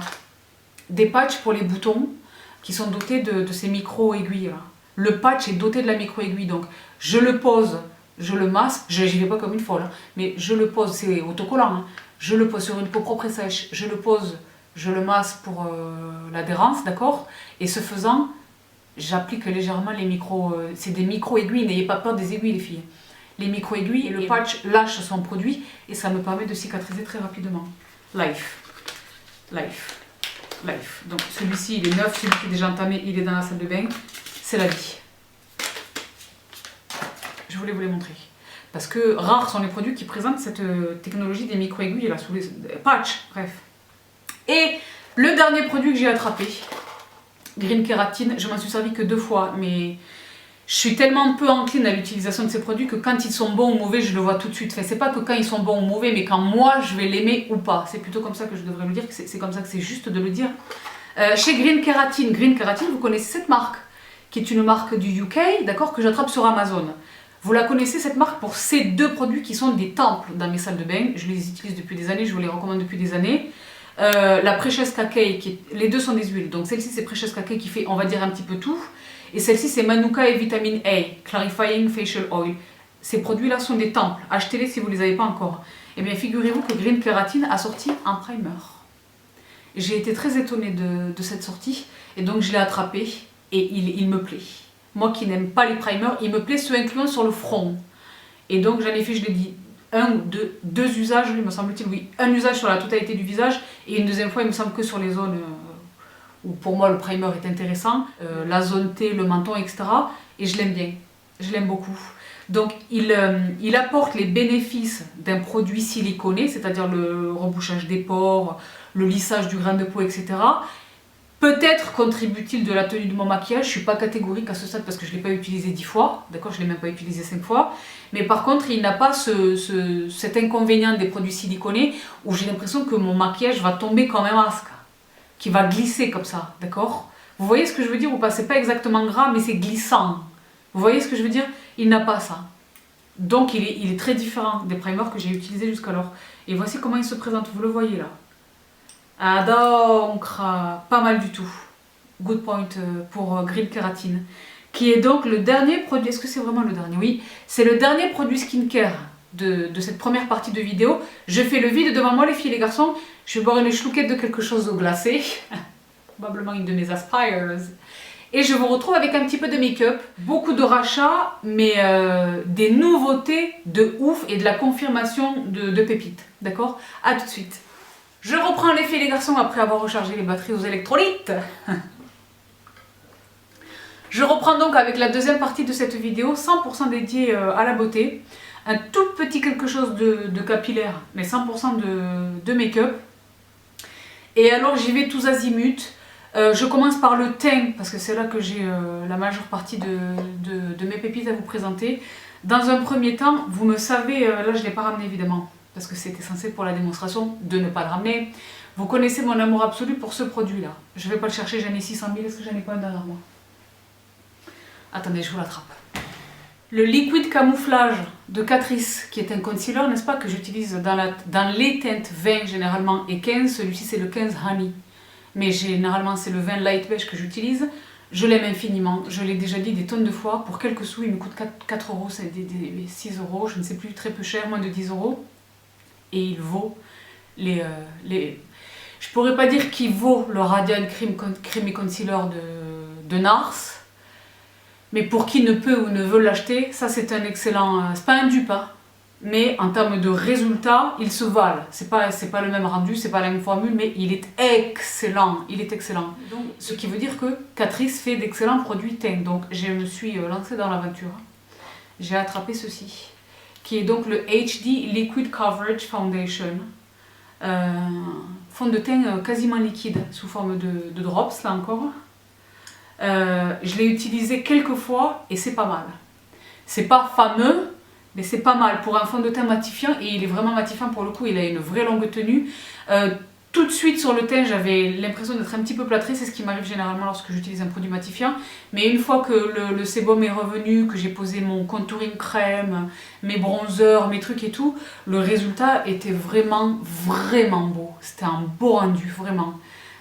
Des patchs pour les boutons qui sont dotés de ces micro-aiguilles là. Le patch est doté de la micro-aiguille, donc je le pose, je le masse, j'y vais pas comme une folle, hein, mais je le pose, c'est autocollant, hein, je le pose sur une peau propre et sèche, je le pose, je le masse pour l'adhérence, d'accord? Et ce faisant, j'applique légèrement les micro... c'est des micro-aiguilles, n'ayez pas peur des aiguilles les filles. Les micro-aiguilles et le patch lâche son produit et ça me permet de cicatriser très rapidement. Life. Donc celui-ci il est neuf, celui qui est déjà entamé, il est dans la salle de bain. C'est la vie. Je voulais vous les montrer. Parce que rares sont les produits qui présentent cette technologie des micro-aiguilles là, sous les patchs, bref. Et le dernier produit que j'ai attrapé, Green Keratin, je m'en suis servi que 2 fois, mais je suis tellement peu encline à l'utilisation de ces produits que quand ils sont bons ou mauvais, je le vois tout de suite. Enfin, c'est pas que quand ils sont bons ou mauvais, mais quand moi je vais l'aimer ou pas. C'est plutôt comme ça que je devrais le dire, c'est comme ça que c'est juste de le dire. Chez Green Keratin, vous connaissez cette marque, qui est une marque du UK, d'accord, que j'attrape sur Amazon. Vous la connaissez cette marque pour ces 2 produits qui sont des temples dans mes salles de bain. Je les utilise depuis des années, je vous les recommande depuis des années. La Precious Kakei, les 2 sont des huiles, donc celle-ci c'est Precious Kakei qui fait, on va dire, un petit peu tout. Et celle-ci c'est Manuka et Vitamine A, Clarifying Facial Oil. Ces produits-là sont des temples, achetez-les si vous ne les avez pas encore. Et bien figurez-vous que Green Keratin a sorti un primer. J'ai été très étonnée de cette sortie, et donc je l'ai attrapé, et il me plaît. Moi qui n'aime pas les primers, il me plaît ceux incluant sur le front. Et donc j'en ai fait, je l'ai dit, deux usages, il me semble-t-il, oui. Un usage sur la totalité du visage, et une deuxième fois, il me semble que sur les zones où pour moi le primer est intéressant, la zone T, le menton, etc. Et je l'aime bien, je l'aime beaucoup. Donc il apporte les bénéfices d'un produit siliconé, c'est-à-dire le rebouchage des pores, le lissage du grain de peau, etc. Peut-être contribue-t-il de la tenue de mon maquillage, je ne suis pas catégorique à ce stade parce que je ne l'ai pas utilisé 10 fois, d'accord, je ne l'ai même pas utilisé 5 fois. Mais par contre, il n'a pas cet inconvénient des produits siliconés où j'ai l'impression que mon maquillage va tomber comme un masque, qui va glisser comme ça, d'accord? Vous voyez ce que je veux dire ou pas? C'est pas exactement gras, mais c'est glissant. Vous voyez ce que je veux dire? Il n'a pas ça. Donc il est très différent des primers que j'ai utilisés jusqu'alors. Et voici comment il se présente, vous le voyez là. Ah donc, pas mal du tout. Good point pour Green Keratin. Qui est donc le dernier produit, est-ce que c'est vraiment le dernier? Oui, c'est le dernier produit skincare de cette première partie de vidéo. Je fais le vide devant moi les filles et les garçons. Je vais boire une chlouquette de quelque chose de glacé. Probablement une de mes Aspires. Et je vous retrouve avec un petit peu de make-up. Beaucoup de rachats, mais des nouveautés de ouf et de la confirmation de pépites. D'accord? A tout de suite. Je reprends les filles et les garçons après avoir rechargé les batteries aux électrolytes. Je reprends donc avec la deuxième partie de cette vidéo, 100% dédiée à la beauté. Un tout petit quelque chose de capillaire, mais 100% de make-up. Et alors j'y vais tous azimuts. Je commence par le teint, parce que c'est là que j'ai la majeure partie de mes pépites à vous présenter. Dans un premier temps, vous me savez, là je ne l'ai pas ramené évidemment, parce que c'était censé pour la démonstration de ne pas le ramener. Vous connaissez mon amour absolu pour ce produit-là. Je ne vais pas le chercher, j'en ai 600 000, est-ce que j'en ai pas un derrière moi? Attendez, je vous l'attrape. Le Liquid Camouflage de Catrice, qui est un concealer, n'est-ce pas, que j'utilise dans les teintes 20 généralement et 15. Celui-ci c'est le 15 Honey, mais généralement c'est le 20 Light Beige que j'utilise. Je l'aime infiniment, je l'ai déjà dit des tonnes de fois. Pour quelques sous, il me coûte 4 euros, c'est 6 euros, je ne sais plus, très peu cher, moins de 10 euros. Et il vaut je pourrais pas dire qu'il vaut le Radiant Creamy Concealer de NARS, mais pour qui ne peut ou ne veut l'acheter, ça c'est un excellent, c'est pas un dupe, hein, mais en termes de résultats, ils se valent. C'est pas le même rendu, c'est pas la même formule, mais il est excellent, Donc, ce qui veut dire que Catrice fait d'excellents produits teint, donc je me suis lancée dans l'aventure. J'ai attrapé ceci, qui est donc le HD Liquid Coverage Foundation. Fond de teint quasiment liquide, sous forme de drops, là encore. Je l'ai utilisé quelques fois et c'est pas mal. C'est pas fameux, mais c'est pas mal pour un fond de teint matifiant, et il est vraiment matifiant pour le coup, il a une vraie longue tenue. Tout de suite sur le teint, j'avais l'impression d'être un petit peu plâtrée, c'est ce qui m'arrive généralement lorsque j'utilise un produit matifiant. Mais une fois que le sébum est revenu, que j'ai posé mon contouring crème, mes bronzers, mes trucs et tout, le résultat était vraiment, vraiment beau. C'était un beau rendu, vraiment.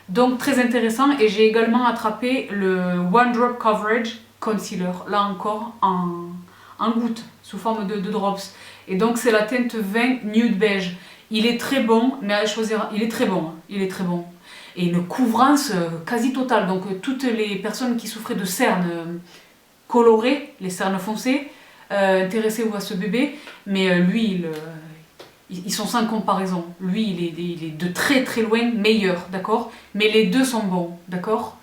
Donc très intéressant, et j'ai également attrapé le One Drop Coverage Concealer, là encore en goutte, sous forme de drops. Et donc c'est la teinte 20 Nude Beige. Il est très bon, mais à choisir, il est très bon, Et une couvrance quasi totale, donc toutes les personnes qui souffraient de cernes colorées, les cernes foncées, intéressez-vous à ce bébé, mais lui, ils sont sans comparaison. Lui, il est de très très loin meilleur, d'accord? Mais les deux sont bons, d'accord?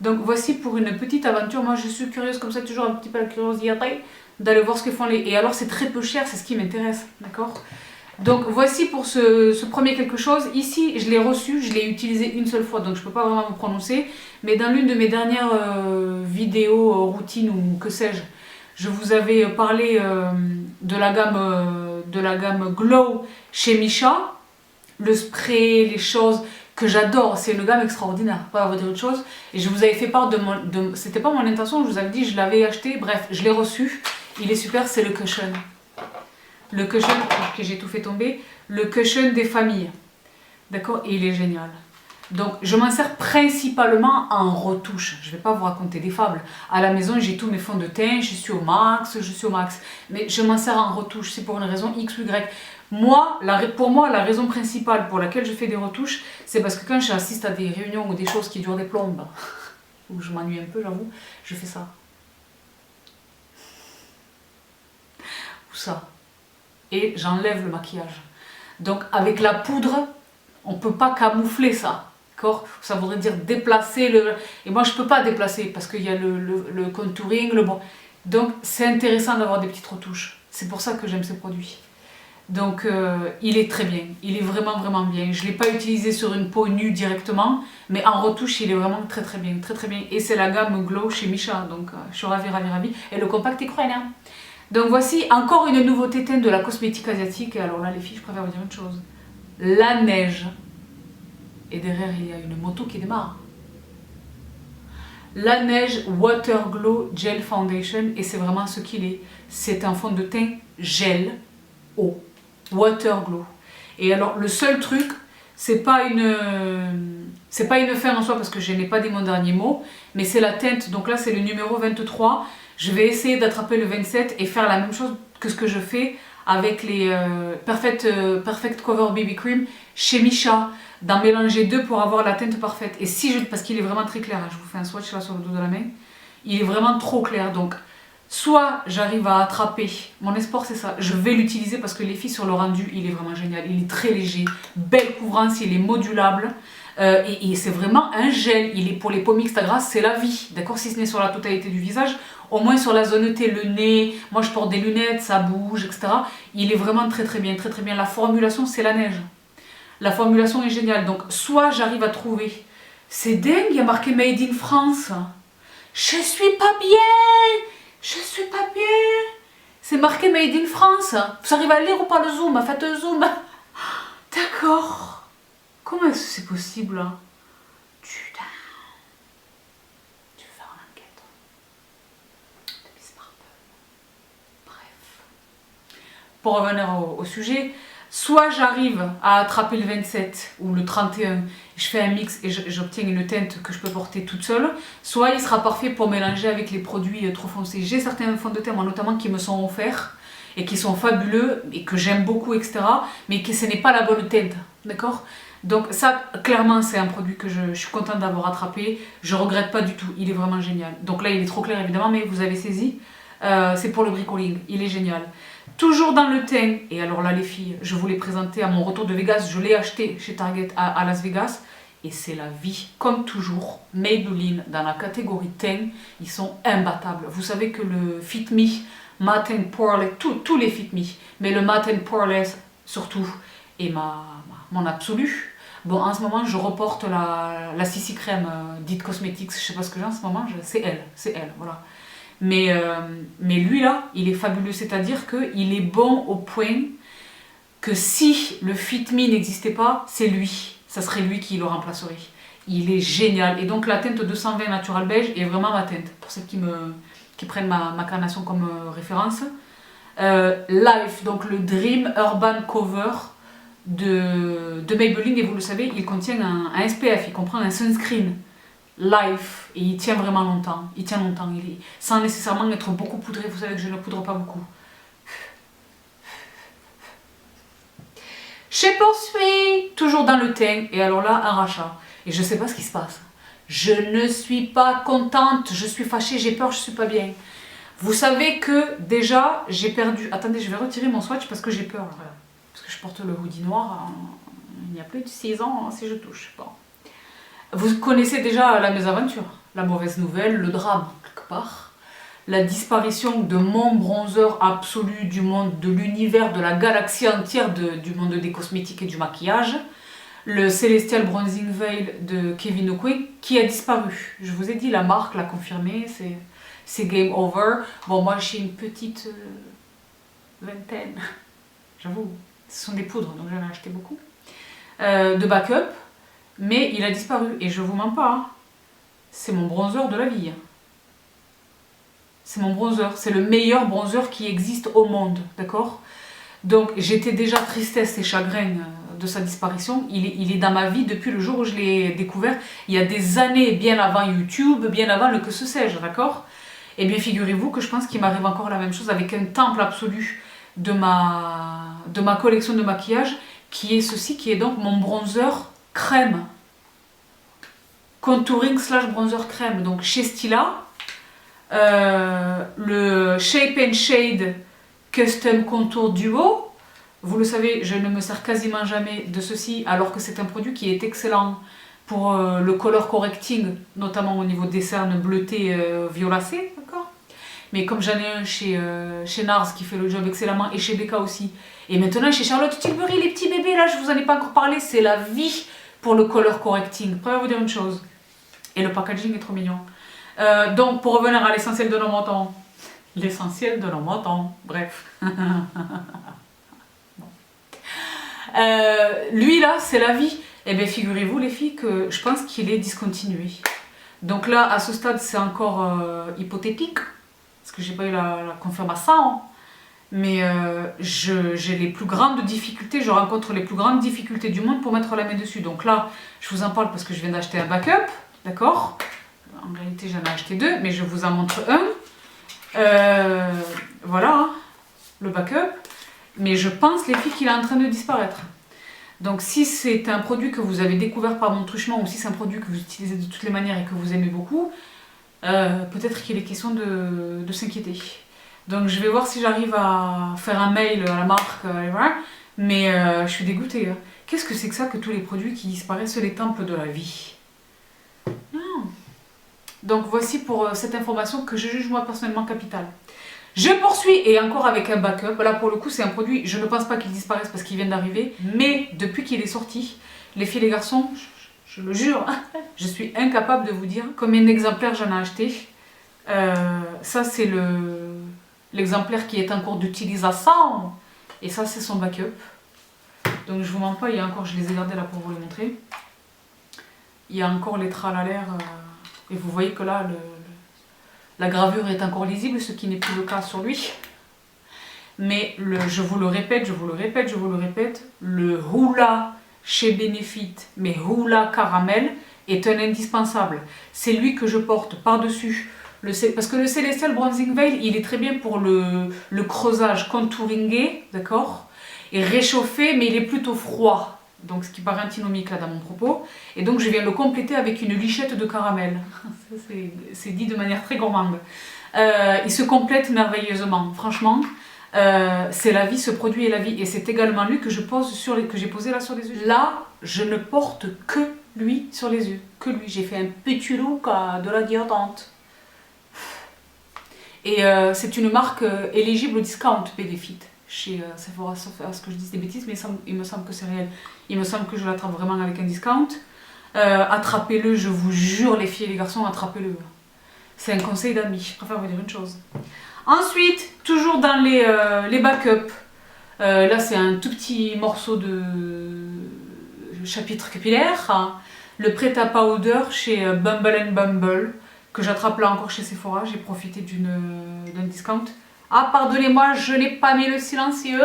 Donc voici pour une petite aventure. Moi je suis curieuse comme ça, toujours un petit peu la curiosité, d'aller voir ce que font les... Et alors c'est très peu cher, c'est ce qui m'intéresse, d'accord? Donc voici pour ce premier quelque chose. Ici, je l'ai reçu, je l'ai utilisé une seule fois, donc je ne peux pas vraiment me prononcer. Mais dans l'une de mes dernières vidéos, routines ou que sais-je, je vous avais parlé de la gamme Glow chez Missha. Le spray, les choses que j'adore, c'est une gamme extraordinaire, pas vous dire autre chose. Et je vous avais fait part c'était pas mon intention, je vous avais dit, je l'avais acheté, bref, je l'ai reçu. Il est super, c'est le cushion. Le cushion, que j'ai tout fait tomber, le cushion des familles. D'accord? Et il est génial. Donc, je m'en sers principalement en retouche. Je ne vais pas vous raconter des fables. À la maison, j'ai tous mes fonds de teint, je suis au max. Mais je m'en sers en retouche, c'est pour une raison X ou Y. Pour moi, la raison principale pour laquelle je fais des retouches, c'est parce que quand j'assiste à des réunions ou des choses qui durent des plombes, où je m'ennuie un peu, j'avoue, je fais ça. Ou ça. Et j'enlève le maquillage. Donc avec la poudre, on ne peut pas camoufler ça. D'accord? Ça voudrait dire déplacer le... Et moi je ne peux pas déplacer parce qu'il y a le contouring, le bon. Donc c'est intéressant d'avoir des petites retouches. C'est pour ça que j'aime ces produits. Donc il est très bien. Il est vraiment vraiment bien. Je ne l'ai pas utilisé sur une peau nue directement, mais en retouche il est vraiment très très bien. Très très bien. Et c'est la gamme Glow chez Missha. Donc je suis ravie, ravie, ravie. Et le compact est crânien. Donc voici encore une nouveauté teinte de la cosmétique asiatique. Et alors là les filles, je préfère vous dire une chose. La neige. Et derrière il y a une moto qui démarre. La neige Water Glow Gel Foundation. Et c'est vraiment ce qu'il est. C'est un fond de teint gel eau. Water Glow. Et alors le seul truc, c'est pas une fin en soi parce que je n'ai pas dit mon dernier mot. Mais c'est la teinte. Donc là c'est le numéro 23. Je vais essayer d'attraper le 27 et faire la même chose que ce que je fais avec les Perfect Cover BB Cream chez Missha, d'en mélanger deux pour avoir la teinte parfaite. Et parce qu'il est vraiment très clair, je vous fais un swatch là sur le dos de la main, il est vraiment trop clair. Donc soit j'arrive à attraper, mon espoir c'est ça, je vais l'utiliser parce que les filles sur le rendu, il est vraiment génial, il est très léger, belle couvrance, il est modulable. Et c'est vraiment un gel, il est pour les peaux mixtes à grasse, c'est la vie, d'accord? Si ce n'est sur la totalité du visage, au moins sur la zone T, le nez, moi je porte des lunettes, ça bouge, etc. Il est vraiment très très bien, très très bien. La formulation, c'est la neige. La formulation est géniale, donc soit j'arrive à trouver, c'est dingue, il y a marqué Made in France. Je suis pas bien, je suis pas bien. C'est marqué Made in France. Vous arrivez à lire ou pas le zoom? Faites le zoom. D'accord. Comment est-ce que c'est possible là? Putain. Tu veux faire une enquête de Miss Marple. Bref. Pour revenir au sujet, soit j'arrive à attraper le 27 ou le 31, je fais un mix et j'obtiens une teinte que je peux porter toute seule, soit il sera parfait pour mélanger avec les produits trop foncés. J'ai certains fonds de teint, moi notamment, qui me sont offerts et qui sont fabuleux et que j'aime beaucoup, etc. Mais que ce n'est pas la bonne teinte, d'accord? Donc ça, clairement, c'est un produit que je suis contente d'avoir attrapé. Je regrette pas du tout, il est vraiment génial. Donc là, il est trop clair évidemment, mais vous avez saisi. C'est pour le bricoling, il est génial. Toujours dans le teint, et alors là les filles, je vous l'ai présenté à mon retour de Vegas, je l'ai acheté chez Target à Las Vegas. Et c'est la vie, comme toujours, Maybelline, dans la catégorie teint, ils sont imbattables. Vous savez que le Fit Me, Matte and Poreless, tous les Fit Me, mais le Matte and Poreless surtout, est mon absolu. Bon, en ce moment, je reporte la CC Crème dite Cosmetics, je sais pas ce que j'ai en ce moment, c'est elle, voilà. Mais lui là, il est fabuleux, c'est-à-dire qu'il est bon au point que si le Fit Me n'existait pas, c'est lui. Ça serait lui qui le remplacerait. Il est génial. Et donc la teinte 220 Natural Beige est vraiment ma teinte, pour celles qui prennent ma carnation comme référence. Life, donc le Dream Urban Cover de Maybelline, et vous le savez, il contient un SPF, il comprend un sunscreen. Life, et il tient vraiment longtemps. Il tient longtemps, sans nécessairement être beaucoup poudré. Vous savez que je ne poudre pas beaucoup. Je poursuis, toujours dans le teint, et alors là, un rachat. Et je ne sais pas ce qui se passe. Je ne suis pas contente, je suis fâchée, j'ai peur, je ne suis pas bien. Vous savez que déjà, j'ai perdu... Attendez, je vais retirer mon swatch parce que j'ai peur. Voilà. Parce que je porte le hoodie noir, il y a plus de 6 ans si je touche. Bon. Vous connaissez déjà la mésaventure, la mauvaise nouvelle, le drame, quelque part. la disparition de mon bronzer absolu du monde, de l'univers, de la galaxie entière du monde des cosmétiques et du maquillage. Le Celestial Bronzing Veil de Kevyn Aucoin qui a disparu. Je vous ai dit, la marque l'a confirmé, c'est game over. Bon, moi j'ai une petite vingtaine, j'avoue, ce sont des poudres donc j'en ai acheté beaucoup, de backup, mais il a disparu et je vous mens pas, hein. C'est mon bronzer de la vie. C'est mon bronzer, c'est le meilleur bronzer qui existe au monde, d'accord? Donc j'étais déjà tristesse et chagrin de sa disparition. Il est dans ma vie depuis le jour où je l'ai découvert, il y a des années, bien avant YouTube, bien avant le que ce sais-je, d'accord? Et bien figurez-vous que je pense qu'il m'arrive encore la même chose avec un temple absolu de ma collection de maquillage, qui est ceci, qui est donc mon bronzer crème. Contouring / bronzer crème. Donc chez Stila, le Shape and Shade Custom Contour Duo. Vous le savez, je ne me sers quasiment jamais de ceci, alors que c'est un produit qui est excellent pour le color correcting, notamment au niveau des cernes bleutées violacées, d'accord? Mais comme j'en ai un chez NARS qui fait le job excellemment, et chez Becca aussi, et maintenant chez Charlotte Tilbury, les petits bébés, là je vous en ai pas encore parlé, c'est la vie pour le color correcting. Après, je vais vous dire une chose, et le packaging est trop mignon. Donc pour revenir à l'essentiel de nos montants, l'essentiel de nos montants, bref. Lui là, c'est la vie. Et bien figurez-vous les filles que je pense qu'il est discontinué. Donc là, à ce stade, c'est encore hypothétique, parce que j'ai pas eu la confirmation. Mais j'ai les plus grandes difficultés, je rencontre les plus grandes difficultés du monde pour mettre la main dessus. Donc là, je vous en parle parce que je viens d'acheter un backup, d'accord? En réalité, j'en ai acheté deux, mais je vous en montre un. Voilà, hein, le backup. Mais je pense, les filles, qu'il est en train de disparaître. Donc si c'est un produit que vous avez découvert par mon truchement, ou si c'est un produit que vous utilisez de toutes les manières et que vous aimez beaucoup, peut-être qu'il est question de s'inquiéter. Donc je vais voir si j'arrive à faire un mail à la marque, mais je suis dégoûtée. Hein. Qu'est-ce que c'est que ça que tous les produits qui disparaissent, les temples de la vie? Non. Donc voici pour cette information que je juge moi personnellement capitale. Je poursuis et encore avec un backup. Là pour le coup c'est un produit, je ne pense pas qu'il disparaisse parce qu'il vient d'arriver, mais depuis qu'il est sorti, les filles et les garçons, je le jure, je suis incapable de vous dire combien d'exemplaires j'en ai acheté. Ça c'est l'exemplaire qui est en cours d'utilisation et ça c'est son backup. Donc je vous mens pas, il y a encore, je les ai gardés là pour vous les montrer. Il y a encore les tralalaires et vous voyez que là la gravure est encore lisible, ce qui n'est plus le cas sur lui. Mais je vous le répète, le Hoola chez Benefit, mais Hoola Caramel, est un indispensable. C'est lui que je porte par-dessus. Parce que le Celestial Bronzing Veil, il est très bien pour le creusage contouringé, d'accord? Et réchauffé, mais il est plutôt froid. Donc ce qui paraît antinomique là dans mon propos. Et donc je viens le compléter avec une lichette de caramel. C'est dit de manière très gourmande. Il se complète merveilleusement. Franchement, c'est la vie, ce produit est la vie. Et c'est également lui que j'ai posé là sur les yeux. Là, je ne porte que lui sur les yeux. Que lui. J'ai fait un petit look de la diodante. Et c'est une marque éligible au discount Benefit. Chez Sephora, sauf à ce que je dise des bêtises, mais il me semble que c'est réel. Il me semble que je l'attrape vraiment avec un discount. Attrapez-le, je vous jure, les filles et les garçons, attrapez-le. C'est un conseil d'amis, je préfère vous dire une chose. Ensuite, toujours dans les backups, là c'est un tout petit morceau de chapitre capillaire, hein. Le Prêt à Powder chez Bumble & Bumble, que j'attrape là encore chez Sephora, j'ai profité d'un discount. Ah, pardonnez-moi, je n'ai pas mis le silencieux.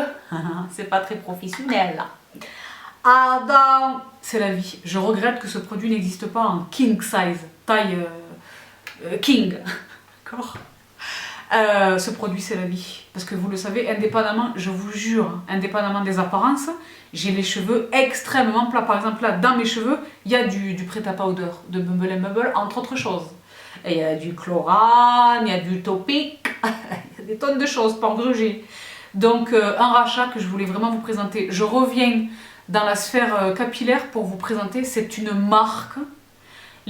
C'est pas très professionnel. Ah, donc, c'est la vie. Je regrette que ce produit n'existe pas en king size, taille king. D'accord? Ce produit, c'est la vie. Parce que vous le savez, indépendamment, je vous jure, indépendamment des apparences, j'ai les cheveux extrêmement plats. Par exemple, là, dans mes cheveux, il y a du prêt-à-powder de Bumble & Bumble, entre autres choses. Et il y a du chlorane, il y a du topic, il y a des tonnes de choses pour gruger. Donc un rachat que je voulais vraiment vous présenter. Je reviens dans la sphère capillaire pour vous présenter, c'est une marque.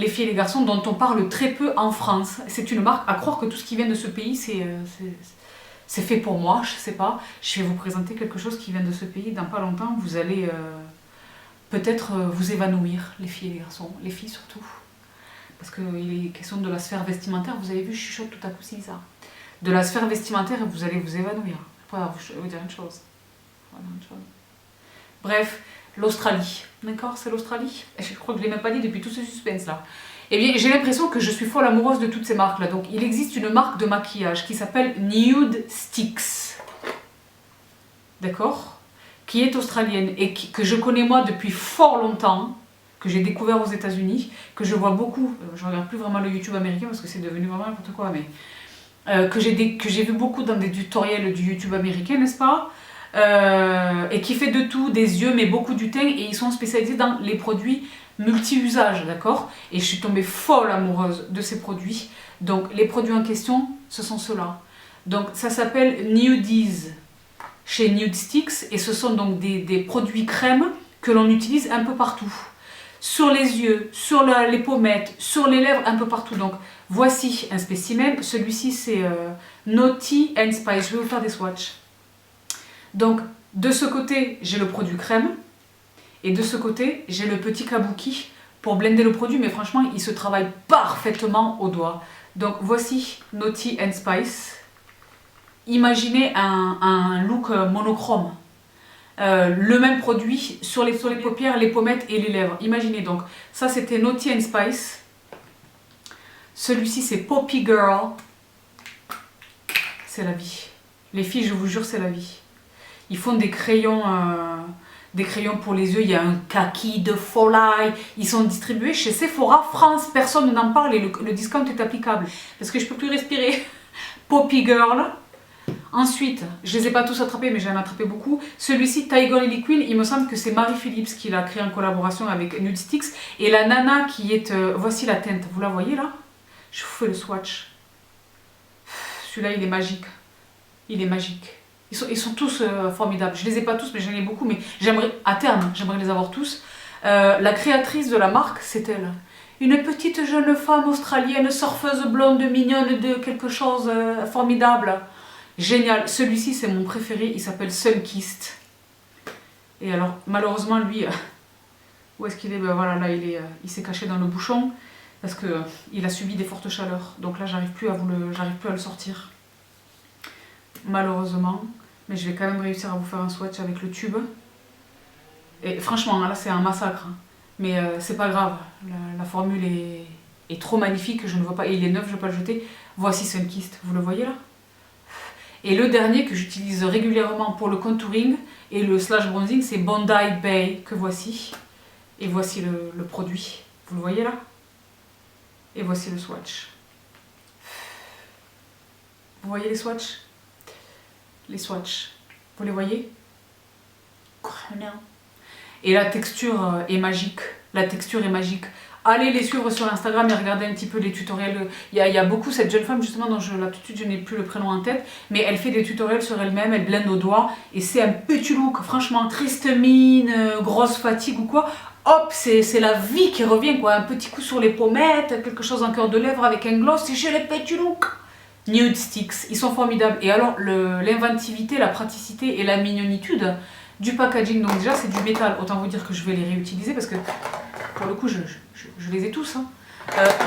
les filles et les garçons, dont on parle très peu en France. C'est une marque, à croire que tout ce qui vient de ce pays, c'est fait pour moi, je sais pas. Je vais vous présenter quelque chose qui vient de ce pays. Dans pas longtemps, vous allez peut-être vous évanouir, les filles et les garçons. Les filles surtout. Parce qu'il est question de la sphère vestimentaire. Vous avez vu, je chuchote tout à coup, c'est bizarre. De la sphère vestimentaire, vous allez vous évanouir. Voilà, je vais vous dire une chose. Voilà, une chose. Bref, l'Australie. D'accord, c'est l'Australie. Je crois que je ne l'ai même pas dit depuis tout ce suspense là. Eh bien, j'ai l'impression que je suis folle amoureuse de toutes ces marques là. Donc, il existe une marque de maquillage qui s'appelle Nude Sticks. D'accord, qui est australienne et que je connais moi depuis fort longtemps, que j'ai découvert aux États-Unis, que je vois beaucoup. Je regarde plus vraiment le YouTube américain parce que c'est devenu vraiment n'importe quoi, mais que j'ai vu beaucoup dans des tutoriels du YouTube américain, n'est-ce pas? Et qui fait de tout, des yeux, mais beaucoup du teint, et ils sont spécialisés dans les produits multi-usages, d'accord? Et je suis tombée folle amoureuse de ces produits. Donc les produits en question, ce sont ceux-là. Donc ça s'appelle Nudies chez Nude Sticks, et ce sont donc des produits crème que l'on utilise un peu partout. Sur les yeux, sur les pommettes, sur les lèvres, un peu partout. Donc voici un spécimen. Celui-ci c'est Naughty and Spice. Je vais vous faire des swatchs. Donc de ce côté j'ai le produit crème et de ce côté j'ai le petit kabuki pour blender le produit, mais franchement il se travaille parfaitement au doigt. Donc voici Naughty and Spice. Imaginez un look monochrome. Le même produit sur les paupières, les pommettes et les lèvres. Imaginez donc, ça c'était Naughty and Spice. Celui-ci c'est Poppy Girl. C'est la vie. Les filles, je vous jure, c'est la vie. Ils font des crayons pour les yeux. Il y a un kaki de folie. Ils sont distribués chez Sephora France. Personne n'en parle et le discount est applicable. Parce que je peux plus respirer. Poppy Girl. Ensuite, je les ai pas tous attrapés, mais j'en ai attrapé beaucoup. Celui-ci, Tiger Lily Queen, il me semble que c'est Marie Phillips qui l'a créé en collaboration avec Nude Sticks. Et la nana qui est... voici la teinte, vous la voyez là? Je vous fais le swatch. Celui-là, il est magique. Il est magique. Ils sont tous formidables. Je les ai pas tous, mais j'en ai beaucoup. Mais j'aimerais, à terme, j'aimerais les avoir tous. La créatrice de la marque, c'est elle. Une petite jeune femme australienne, surfeuse blonde, mignonne, de quelque chose formidable. Génial. Celui-ci, c'est mon préféré. Il s'appelle Sunkissed. Et alors, malheureusement, lui, où est-ce qu'il est? Ben voilà, là, il s'est caché dans le bouchon parce qu'il a subi des fortes chaleurs. Donc là, j'arrive plus à le sortir. Malheureusement. Mais je vais quand même réussir à vous faire un swatch avec le tube. Et franchement, là, c'est un massacre. Mais c'est pas grave. La formule est trop magnifique. Je ne vois pas. Et il est neuf, je ne vais pas le jeter. Voici Sunkissed. Vous le voyez là? Et le dernier que j'utilise régulièrement pour le contouring et le slash bronzing, c'est Bondi Bay que voici. Et voici le produit. Vous le voyez là? Et voici le swatch. Vous voyez les swatchs? Les swatchs. Vous les voyez? Et la texture est magique. La texture est magique. Allez les suivre sur Instagram et regardez un petit peu les tutoriels. Il y a beaucoup cette jeune femme justement dont là tout de suite je n'ai plus le prénom en tête, mais elle fait des tutoriels sur elle-même, elle blende au doigt et c'est un petit look, franchement, triste mine, grosse fatigue ou quoi. Hop, c'est la vie qui revient quoi, un petit coup sur les pommettes, quelque chose en cœur de lèvres avec un gloss, c'est chez les petits looks. Nude Sticks, ils sont formidables. Et alors l'inventivité, la praticité et la mignonitude du packaging, donc déjà c'est du métal, autant vous dire que je vais les réutiliser parce que pour le coup je les ai tous. Hein.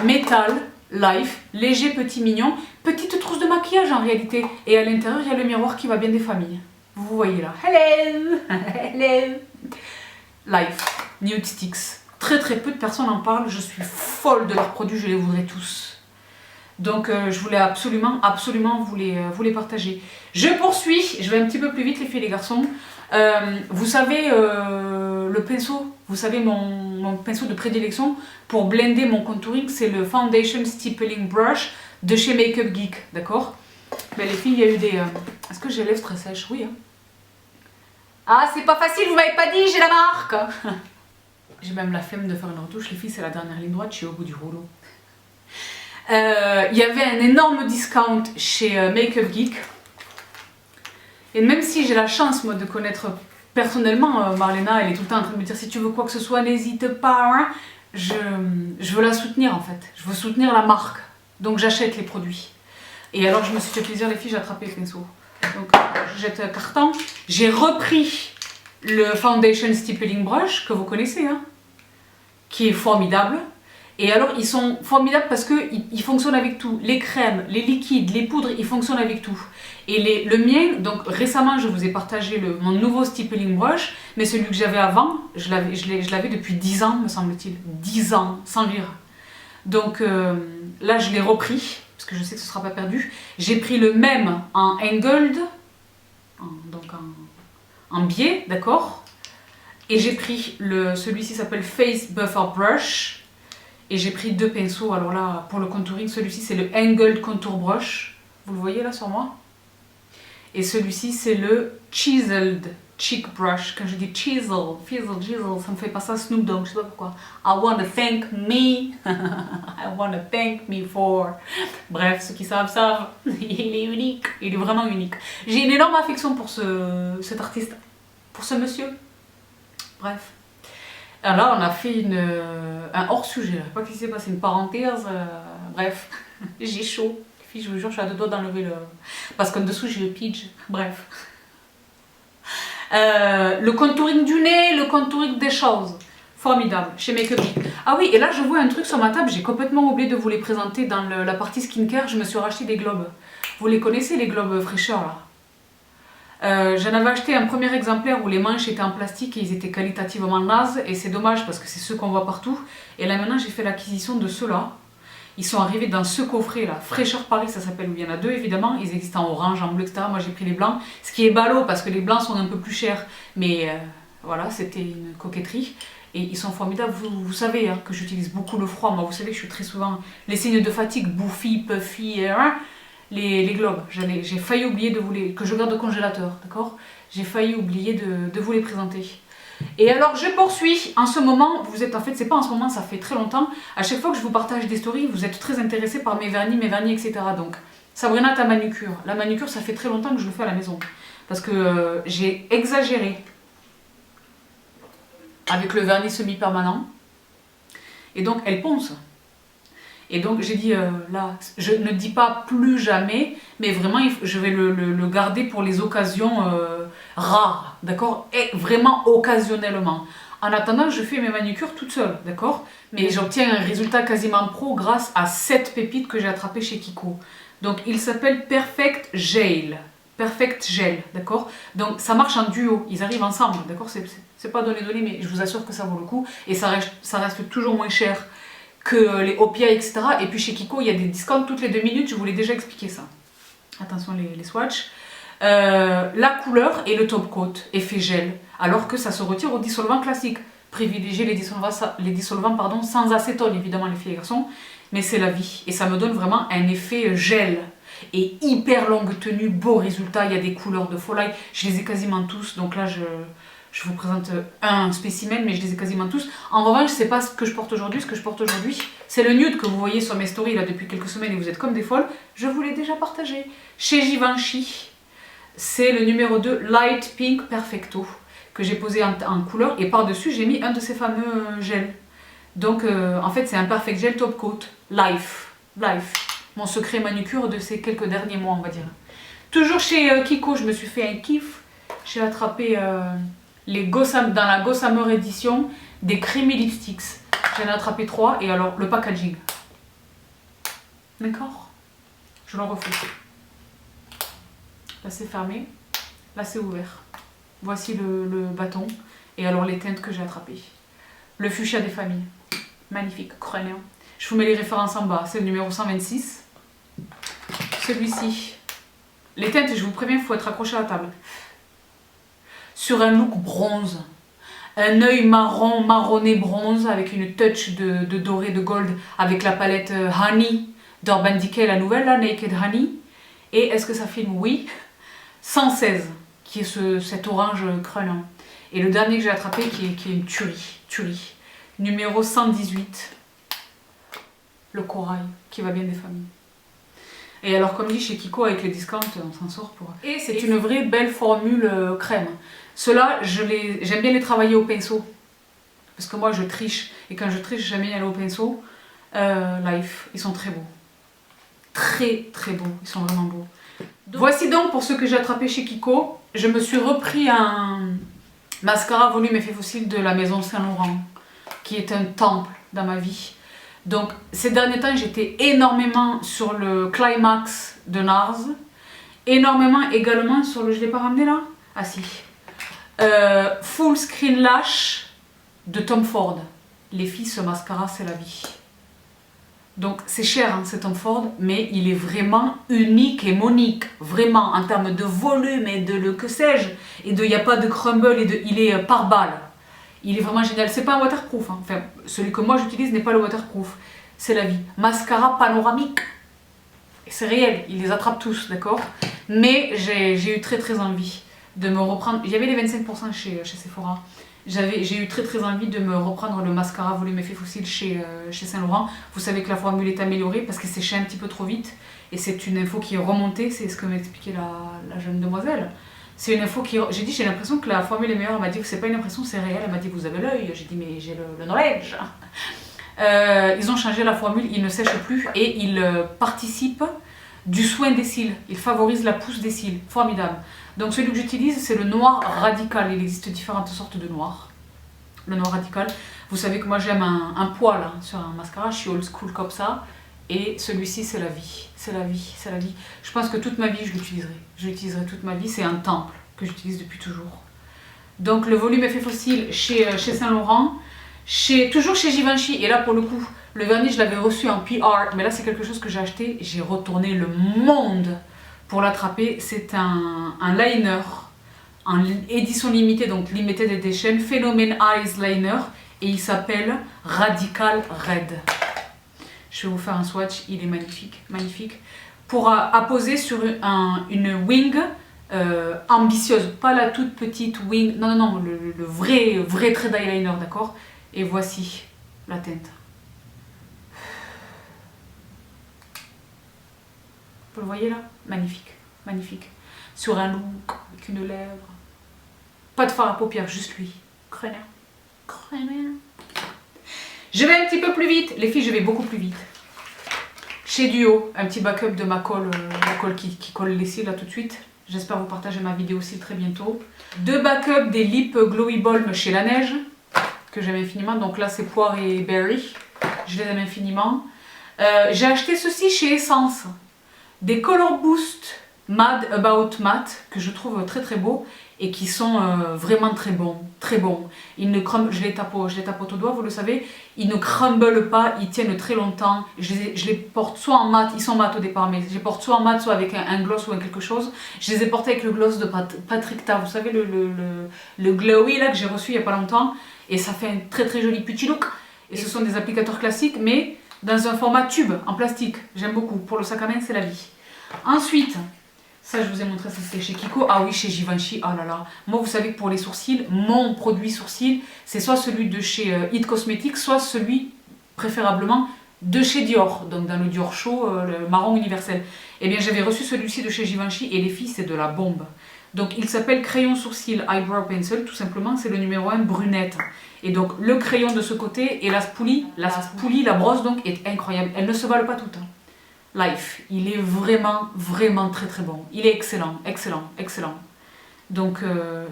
Métal, life, léger, petit, mignon, petite trousse de maquillage en réalité. Et à l'intérieur il y a le miroir qui va bien des familles. Vous voyez là, hello, hello. Life, Nude Sticks. Très très peu de personnes en parlent, je suis folle de leurs produits, je les voudrais tous. Donc je voulais absolument vous les partager. Je poursuis, je vais un petit peu plus vite les filles et les garçons. Vous savez le pinceau, vous savez mon pinceau de prédilection pour blender mon contouring, c'est le Foundation Stippling Brush de chez Makeup Geek, d'accord? Ben, les filles, il y a eu des... Est-ce que j'ai les lèvres très sèches? Oui. Hein. Ah, c'est pas facile, vous m'avez pas dit, j'ai la marque. J'ai même la flemme de faire une retouche, les filles, c'est la dernière ligne droite, je suis au bout du rouleau. Il y avait un énorme discount chez Makeup Geek. Et même si j'ai la chance, moi, de connaître personnellement Marlena, elle est tout le temps en train de me dire si tu veux quoi que ce soit, n'hésite pas. Hein. je veux la soutenir en fait. Je veux soutenir la marque. Donc j'achète les produits. Et alors je me suis fait plaisir les filles, j'ai attrapé le pinceau. Donc je jette le carton. J'ai repris le Foundation Stippling Brush que vous connaissez, hein, qui est formidable. Et alors ils sont formidables parce qu'ils fonctionnent avec tout. Les crèmes, les liquides, les poudres, ils fonctionnent avec tout. Et le mien, donc récemment je vous ai partagé mon nouveau Stippling Brush, mais celui que j'avais avant, je l'avais depuis 10 ans me semble-t-il. 10 ans, sans rire. Donc là je l'ai repris, parce que je sais que ce ne sera pas perdu. J'ai pris le même en angled, donc en biais, d'accord. Et j'ai pris celui-ci s'appelle Face Buffer Brush. Et j'ai pris 2 pinceaux, alors là pour le contouring, celui-ci c'est le Angled Contour Brush, vous le voyez là sur moi. Et celui-ci c'est le Chiseled Cheek Brush. Quand je dis chisel, ça me fait passer à Snoop Dogg, je sais pas pourquoi. I wanna thank me, I wanna thank me for... Bref, ceux qui savent, savent, il est unique, il est vraiment unique. J'ai une énorme affection pour cet artiste, pour ce monsieur, bref. Alors là, on a fait un hors-sujet, pas qu'il s'est passé, une parenthèse, bref, j'ai chaud. Les filles, je vous jure, je suis à 2 doigts d'enlever le... Parce qu'en dessous, j'ai le pitch, bref. Le contouring du nez, le contouring des choses, formidable, chez Make Up Geek. Ah oui, et là, je vois un truc sur ma table, j'ai complètement oublié de vous les présenter dans la partie skincare, je me suis racheté des globes. Vous les connaissez, les globes fraîcheurs, là? J'en avais acheté un premier exemplaire où les manches étaient en plastique et ils étaient qualitativement nazes et c'est dommage parce que c'est ceux qu'on voit partout. Et là maintenant j'ai fait l'acquisition de ceux-là. Ils sont arrivés dans ce coffret là, Fraîcheur Paris ça s'appelle, où il y en a 2 évidemment. Ils existent en orange, en bleu, etc. Moi j'ai pris les blancs, ce qui est ballot parce que les blancs sont un peu plus chers. Mais voilà, c'était une coquetterie. Et ils sont formidables, vous savez hein, que j'utilise beaucoup le froid. Moi vous savez que je suis très souvent les signes de fatigue, bouffi, puffy, les globes, j'ai failli oublier de vous les... que je garde au congélateur, d'accord? J'ai failli oublier de vous les présenter. Et alors je poursuis, en ce moment, vous êtes en fait, c'est pas en ce moment, ça fait très longtemps, à chaque fois que je vous partage des stories, vous êtes très intéressés par mes vernis, etc. Donc, Sabrina, ta manucure. La manucure, ça fait très longtemps que je le fais à la maison. Parce que j'ai exagéré avec le vernis semi-permanent. Et donc, elle ponce. Et donc j'ai dit là, je ne dis pas plus jamais, mais vraiment je vais le garder pour les occasions rares, d'accord? Et vraiment occasionnellement. En attendant, je fais mes manucures toute seule, d'accord? Mais j'obtiens un résultat quasiment pro grâce à cette pépite que j'ai attrapée chez Kiko. Donc il s'appelle Perfect Gel. Perfect Gel, d'accord? Donc ça marche en duo, ils arrivent ensemble, d'accord? C'est pas donné, mais je vous assure que ça vaut le coup. Et ça reste toujours moins cher que les Opia, etc. Et puis chez Kiko, il y a des discounts toutes les 2 minutes, je vous l'ai déjà expliqué ça. Attention les swatchs. La couleur et le top coat, effet gel, alors que ça se retire au dissolvant classique. Privilégiez les dissolvants pardon, sans acétone, évidemment les filles et garçons, mais c'est la vie. Et ça me donne vraiment un effet gel. Et hyper longue tenue, beau résultat, il y a des couleurs de folie, je les ai quasiment tous, donc là je vous présente un spécimen, mais je les ai quasiment tous. En revanche, c'est pas ce que je porte aujourd'hui. Ce que je porte aujourd'hui, c'est le nude que vous voyez sur mes stories là depuis quelques semaines et vous êtes comme des folles. Je vous l'ai déjà partagé. Chez Givenchy, c'est le numéro 2 Light Pink Perfecto que j'ai posé en couleur et par-dessus, j'ai mis un de ces fameux gels. Donc, en fait, c'est un Perfect Gel Top Coat Life. Mon secret manucure de ces quelques derniers mois, on va dire. Toujours chez Kiko, je me suis fait un kiff. J'ai attrapé... dans la Gossamer Edition, des Creamy Lipsticks. J'en ai attrapé 3 et alors le packaging. D'accord? Je le refais. Là c'est fermé, là c'est ouvert. Voici le bâton et alors les teintes que j'ai attrapées. Le fuchsia des familles. Magnifique, crânien. Je vous mets les références en bas, c'est le numéro 126. Celui-ci. Les teintes, je vous préviens, il faut être accroché à la table. Sur un look bronze, un œil marron, marronné bronze avec une touch de doré, de gold avec la palette Honey d'Urban Decay, la nouvelle, là, Naked Honey. Et est-ce que ça filme? Oui. 116, qui est cet orange crânien. Et le dernier que j'ai attrapé qui est une tuerie. Numéro 118, le corail, qui va bien des familles. Et alors comme dit chez Kiko avec les discounts, on s'en sort pour... Et c'est une vraie belle formule crème. Ceux-là, j'aime bien les travailler au pinceau. parce que moi je triche, et quand je triche, j'aime bien aller au pinceau. Life, ils sont très beaux. Très très beaux, ils sont vraiment beaux. Voici donc pour ceux que j'ai attrapés chez Kiko. Je me suis repris un mascara volume effet fossile de la maison Saint Laurent, qui est un temple dans ma vie. Donc ces derniers temps j'étais énormément sur le Climax de NARS, énormément également sur le, je l'ai pas ramené là? Ah si. Full Screen Lash de Tom Ford. Les filles, ce mascara c'est la vie. Donc c'est cher hein, c'est Tom Ford, mais il est vraiment unique et monique, vraiment en termes de volume et de le que sais-je, et de il n'y a pas de crumble, et de, il est par balle. Il est vraiment génial. C'est pas un waterproof. Hein. Enfin, celui que moi j'utilise n'est pas le waterproof. C'est la vie. Mascara panoramique. C'est réel. Il les attrape tous, d'accord? Mais j'ai eu très très envie de me reprendre. Il y avait les 25% chez Sephora. J'ai eu très très envie de me reprendre le mascara volume effet fossile chez Saint Laurent. Vous savez que la formule est améliorée parce que c'est séché un petit peu trop vite. Et c'est une info qui est remontée. C'est ce que m'expliquait la jeune demoiselle. C'est une info qui... J'ai dit, j'ai l'impression que la formule est meilleure. Elle m'a dit que c'est pas une impression, c'est réel. Elle m'a dit, vous avez l'œil. J'ai dit, mais j'ai le knowledge. Ils ont changé la formule, ils ne sèchent plus et ils participent du soin des cils. Ils favorisent la pousse des cils. Formidable. Donc celui que j'utilise, c'est le noir radical. Il existe différentes sortes de noir. Le noir radical. Vous savez que moi j'aime un poil hein, sur un mascara. Je suis old school comme ça. Et celui-ci, c'est la vie. C'est la vie, c'est la vie. Je pense que toute ma vie, je l'utiliserai. Je l'utiliserai toute ma vie. C'est un temple que j'utilise depuis toujours. Donc, le volume effet fossile chez Saint Laurent. Toujours chez Givenchy. Et là, pour le coup, le vernis, je l'avais reçu en PR. Mais là, c'est quelque chose que j'ai acheté. J'ai retourné le monde pour l'attraper. C'est un liner en édition limitée, donc limited edition. Phenomen Eyes Liner. Et il s'appelle Radical Red. Je vais vous faire un swatch, il est magnifique, magnifique. Pour apposer sur une wing ambitieuse, pas la toute petite wing, non, non, non, le vrai trait d'eyeliner, d'accord? Et voici la teinte. Vous le voyez là? Magnifique, magnifique. Sur un look, avec une lèvre. Pas de fard à paupières, juste lui. Crânien. Crânien. Je vais un petit peu plus vite. Les filles, je vais beaucoup plus vite. Chez Duo, un petit backup de ma colle, la colle qui colle les cils là tout de suite. J'espère vous partager ma vidéo aussi très bientôt. Deux backups des Lip Glowy Balm chez La Neige, que j'aime infiniment. Donc là, c'est poire et berry. Je les aime infiniment. J'ai acheté ceci chez Essence. Des Color Boost Mad About Matte, que je trouve très très beaux. Et qui sont vraiment très bons, très bons. Ils ne crumblent, je les tapote au doigt, vous le savez, ils ne crumblent pas, ils tiennent très longtemps. Je les porte soit en mat, ils sont mat au départ, mais je les porte soit en mat, soit avec un gloss ou quelque chose. Je les ai portés avec le gloss de Patrick Ta, vous savez, le glowy là que j'ai reçu il n'y a pas longtemps. Et ça fait un très très joli petit look. Et ce sont des applicateurs classiques, mais dans un format tube, en plastique. J'aime beaucoup, pour le sac à main, c'est la vie. Ensuite... Ça, je vous ai montré, ça c'était chez Kiko. Ah oui, chez Givenchy, oh là là. Moi, vous savez que pour les sourcils, mon produit sourcils, c'est soit celui de chez It Cosmetics, soit celui, préférablement, de chez Dior. Donc dans le Dior Show, le marron universel. Eh bien, j'avais reçu celui-ci de chez Givenchy et les filles, c'est de la bombe. Donc, il s'appelle Crayon Sourcil Eyebrow Pencil, tout simplement, c'est le numéro 1 brunette. Et donc, le crayon de ce côté et la spoolie, la brosse donc, est incroyable. Elle ne se valent pas toutes. Life, il est vraiment, vraiment très très bon. Il est excellent, excellent, excellent. Donc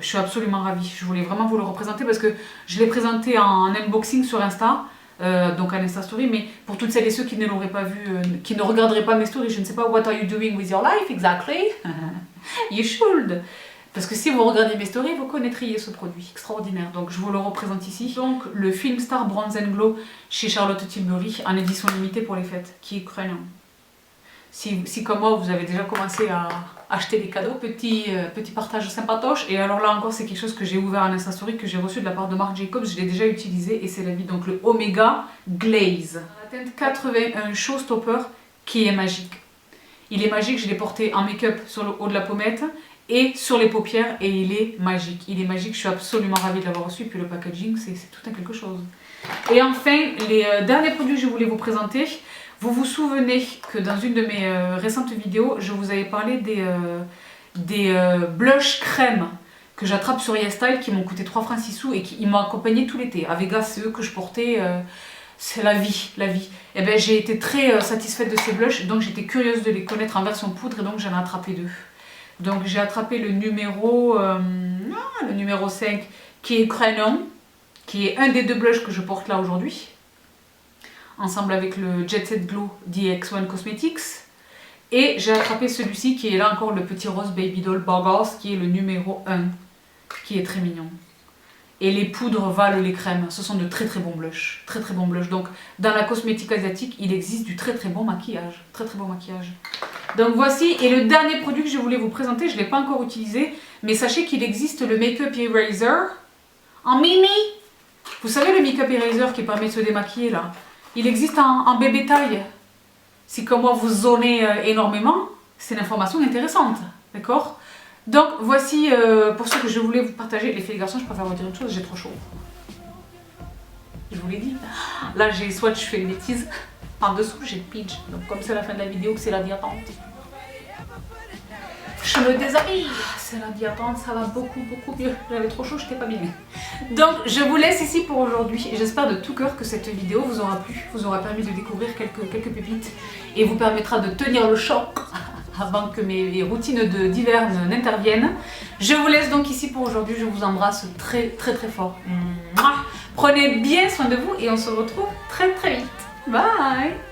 je suis absolument ravie. Je voulais vraiment vous le représenter parce que je l'ai présenté en unboxing sur Insta, donc en Insta Story, mais pour toutes celles et ceux qui ne l'auraient pas vu, qui ne regarderaient pas mes stories, je ne sais pas, what are you doing with your life exactly? You should. Parce que si vous regardez mes stories, vous connaîtriez ce produit extraordinaire. Donc je vous le représente ici. Donc le Film Star Bronze and Glow chez Charlotte Tilbury en édition limitée pour les fêtes, qui est crânien. Si comme moi vous avez déjà commencé à acheter des cadeaux, petit partage sympatoche. Et alors là encore c'est quelque chose que j'ai ouvert en Insta Story, que j'ai reçu de la part de Marc Jacobs, je l'ai déjà utilisé et c'est la vie. Donc le Omega Glaze. La teinte 81 Showstopper qui est magique. Il est magique, je l'ai porté en make-up sur le haut de la pommette et sur les paupières et il est magique. Il est magique, je suis absolument ravie de l'avoir reçu. Puis le packaging c'est tout un quelque chose. Et enfin les derniers produits que je voulais vous présenter. Vous vous souvenez que dans une de mes récentes vidéos, je vous avais parlé des blush crème que j'attrape sur YesStyle qui m'ont coûté 3 francs 6 sous et qui m'ont accompagné tout l'été. À Vegas, c'est eux que je portais, c'est la vie, la vie. Et ben j'ai été très satisfaite de ces blushs, donc j'étais curieuse de les connaître en version poudre et donc j'en ai attrapé 2. Donc j'ai attrapé le numéro 5 qui est Crénon, qui est un des 2 blushs que je porte là aujourd'hui, ensemble avec le Jet Set Glow d'EX1 Cosmetics. Et j'ai attrapé celui-ci qui est là encore le petit rose Baby Doll Burgos qui est le numéro 1, qui est très mignon. Et les poudres valent les crèmes, ce sont de très très bons blushs, très très bons blushs. Donc dans la cosmétique asiatique, il existe du très très bon maquillage, très très bon maquillage. Donc voici, et le dernier produit que je voulais vous présenter, je ne l'ai pas encore utilisé, mais sachez qu'il existe le Make-up Eraser en mini. Vous savez le Make-up Eraser qui permet de se démaquiller là, il existe en bébé taille. Si comme moi vous zonez énormément, c'est une information intéressante, d'accord? Donc voici pour ce que je voulais vous partager. Les filles et les garçons, je préfère vous dire une chose, j'ai trop chaud. Je vous l'ai dit. Là j'ai soit je fais des bêtises, en dessous j'ai le pitch. Donc comme c'est la fin de la vidéo que c'est la diattente, je me déshabille. C'est la diattente, ça va beaucoup mieux. J'avais trop chaud, je n'étais pas bien. Donc je vous laisse ici pour aujourd'hui. J'espère de tout cœur que cette vidéo vous aura plu, vous aura permis de découvrir quelques pépites et vous permettra de tenir le choc avant que mes routines d'hiver n'interviennent. Je vous laisse donc ici pour aujourd'hui. Je vous embrasse très fort. Prenez bien soin de vous et on se retrouve très vite. Bye!